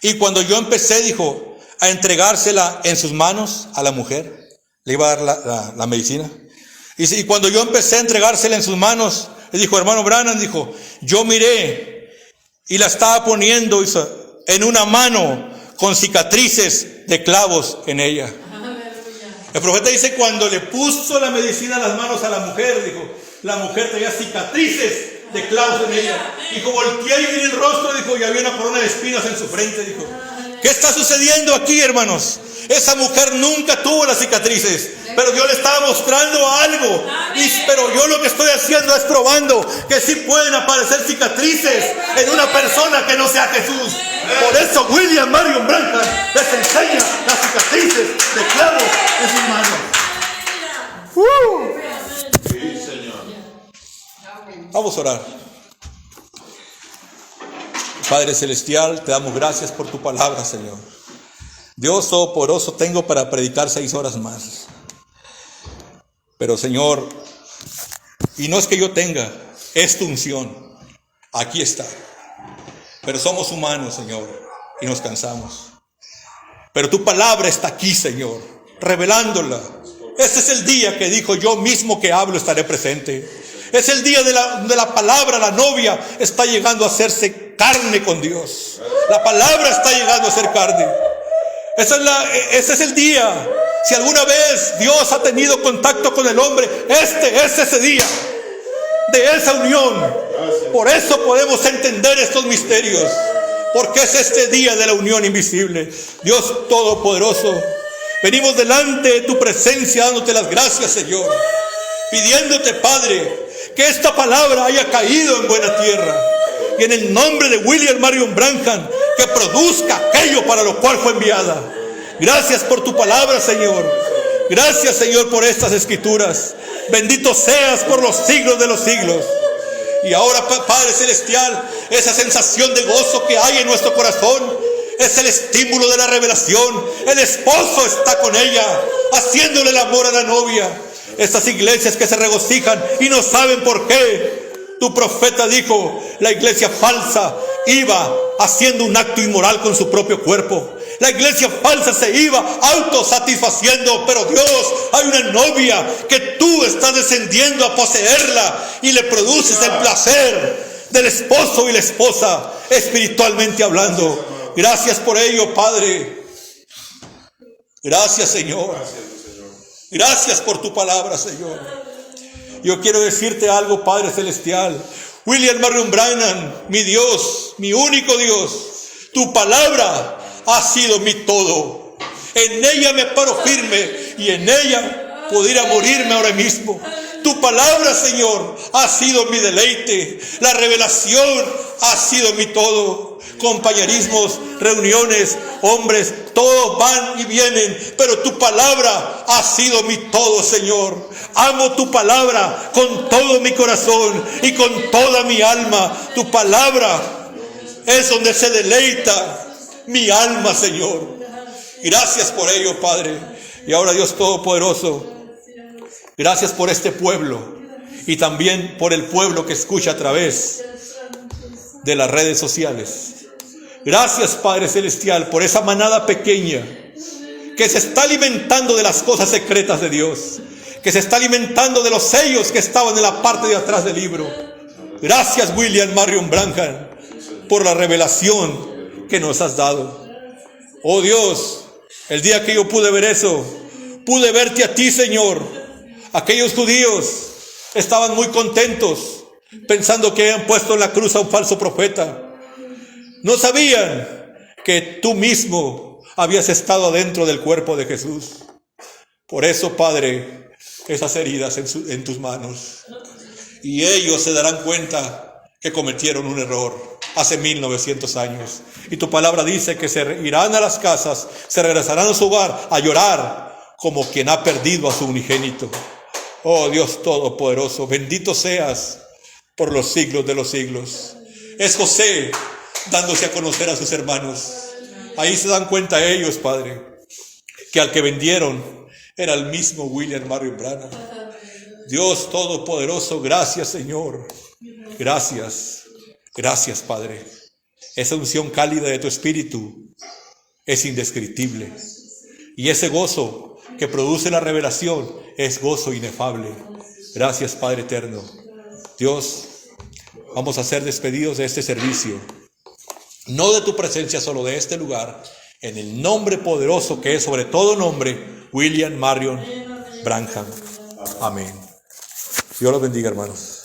y cuando yo empecé, dijo, a entregársela en sus manos a la mujer, le iba a dar la medicina. Y cuando yo empecé a entregársela en sus manos, le dijo, hermano Branham, dijo, yo miré y la estaba poniendo en una mano con cicatrices de clavos en ella. El profeta dice, cuando le puso la medicina en las manos a la mujer, dijo, la mujer tenía cicatrices de clavos en ella. Dijo, volteé y vi el rostro, dijo, y había una corona de espinas en su frente, dijo. ¿Qué está sucediendo aquí, hermanos? Esa mujer nunca tuvo las cicatrices, pero Dios le estaba mostrando algo. Pero yo lo que estoy haciendo es probando que sí pueden aparecer cicatrices en una persona que no sea Jesús. Por eso William Marion Branham les enseña las cicatrices de clavos en sus manos. Sí, Señor. Vamos a orar. Padre Celestial, te damos gracias por tu palabra, Señor. Dios Todopoderoso, tengo para predicar 6 horas más. Pero, Señor, y no es que yo tenga, es tu unción. Aquí está. Pero somos humanos, Señor, y nos cansamos. Pero tu palabra está aquí, Señor, revelándola. Este es el día que dijo, yo mismo que hablo estaré presente. Es el día de la palabra. La novia está llegando a hacerse carne con Dios. La palabra está llegando a ser carne. Ese es el día. Si alguna vez Dios ha tenido contacto con el hombre, este es ese día de esa unión. Por eso podemos entender estos misterios, porque es este día de la unión invisible. Dios Todopoderoso, venimos delante de tu presencia dándote las gracias, Señor, pidiéndote, Padre, que esta palabra haya caído en buena tierra, y en el nombre de William Marion Branham, que produzca aquello para lo cual fue enviada. Gracias por tu palabra, Señor. Gracias, Señor, por estas escrituras. Bendito seas por los siglos de los siglos. Y ahora, Padre Celestial, esa sensación de gozo que hay en nuestro corazón es el estímulo de la revelación. El esposo está con ella, haciéndole el amor a la novia. Estas iglesias que se regocijan y no saben por qué. Tu profeta dijo, la iglesia falsa iba haciendo un acto inmoral con su propio cuerpo. La iglesia falsa se iba autosatisfaciendo, pero Dios, hay una novia que tú estás descendiendo a poseerla y le produces el placer del esposo y la esposa, espiritualmente hablando. Gracias por ello, Padre. Gracias, Señor. Gracias por tu palabra, Señor. Yo quiero decirte algo, Padre Celestial. William Marion Branham, mi Dios, mi único Dios, tu palabra ha sido mi todo. En ella me paro firme y en ella pudiera morirme ahora mismo. Tu palabra, Señor, ha sido mi deleite. La revelación ha sido mi todo. Compañerismos, reuniones, hombres, todos van y vienen, pero tu palabra ha sido mi todo, Señor. Amo tu palabra con todo mi corazón y con toda mi alma. Tu palabra es donde se deleita mi alma, Señor. Gracias por ello, Padre. Y ahora, Dios Todopoderoso, gracias por este pueblo y también por el pueblo que escucha a través de las redes sociales. Gracias, Padre Celestial, por esa manada pequeña que se está alimentando de las cosas secretas de Dios, que se está alimentando de los sellos que estaban en la parte de atrás del libro. Gracias, William Marion Branham, por la revelación que nos has dado. Oh Dios, el día que yo pude ver eso, pude verte a ti, Señor. Aquellos judíos estaban muy contentos, pensando que habían puesto en la cruz a un falso profeta. No sabían que tú mismo habías estado adentro del cuerpo de Jesús. Por eso, Padre, esas heridas en tus manos. Y ellos se darán cuenta que cometieron un error hace 1900 años. Y tu palabra dice que se irán a las casas, se regresarán a su hogar a llorar como quien ha perdido a su unigénito. Oh Dios Todopoderoso, bendito seas por los siglos de los siglos. Es José dándose a conocer a sus hermanos. Ahí se dan cuenta ellos, Padre, que al que vendieron era el mismo William Marion Branham. Dios Todopoderoso, gracias, Señor. Gracias, gracias, Padre. Esa unción cálida de tu Espíritu es indescriptible. Y ese gozo que produce la revelación es gozo inefable. Gracias, Padre eterno. Dios, vamos a ser despedidos de este servicio. No de tu presencia, solo de este lugar. En el nombre poderoso que es sobre todo nombre, William Marion Branham. Amén. Dios los bendiga, hermanos.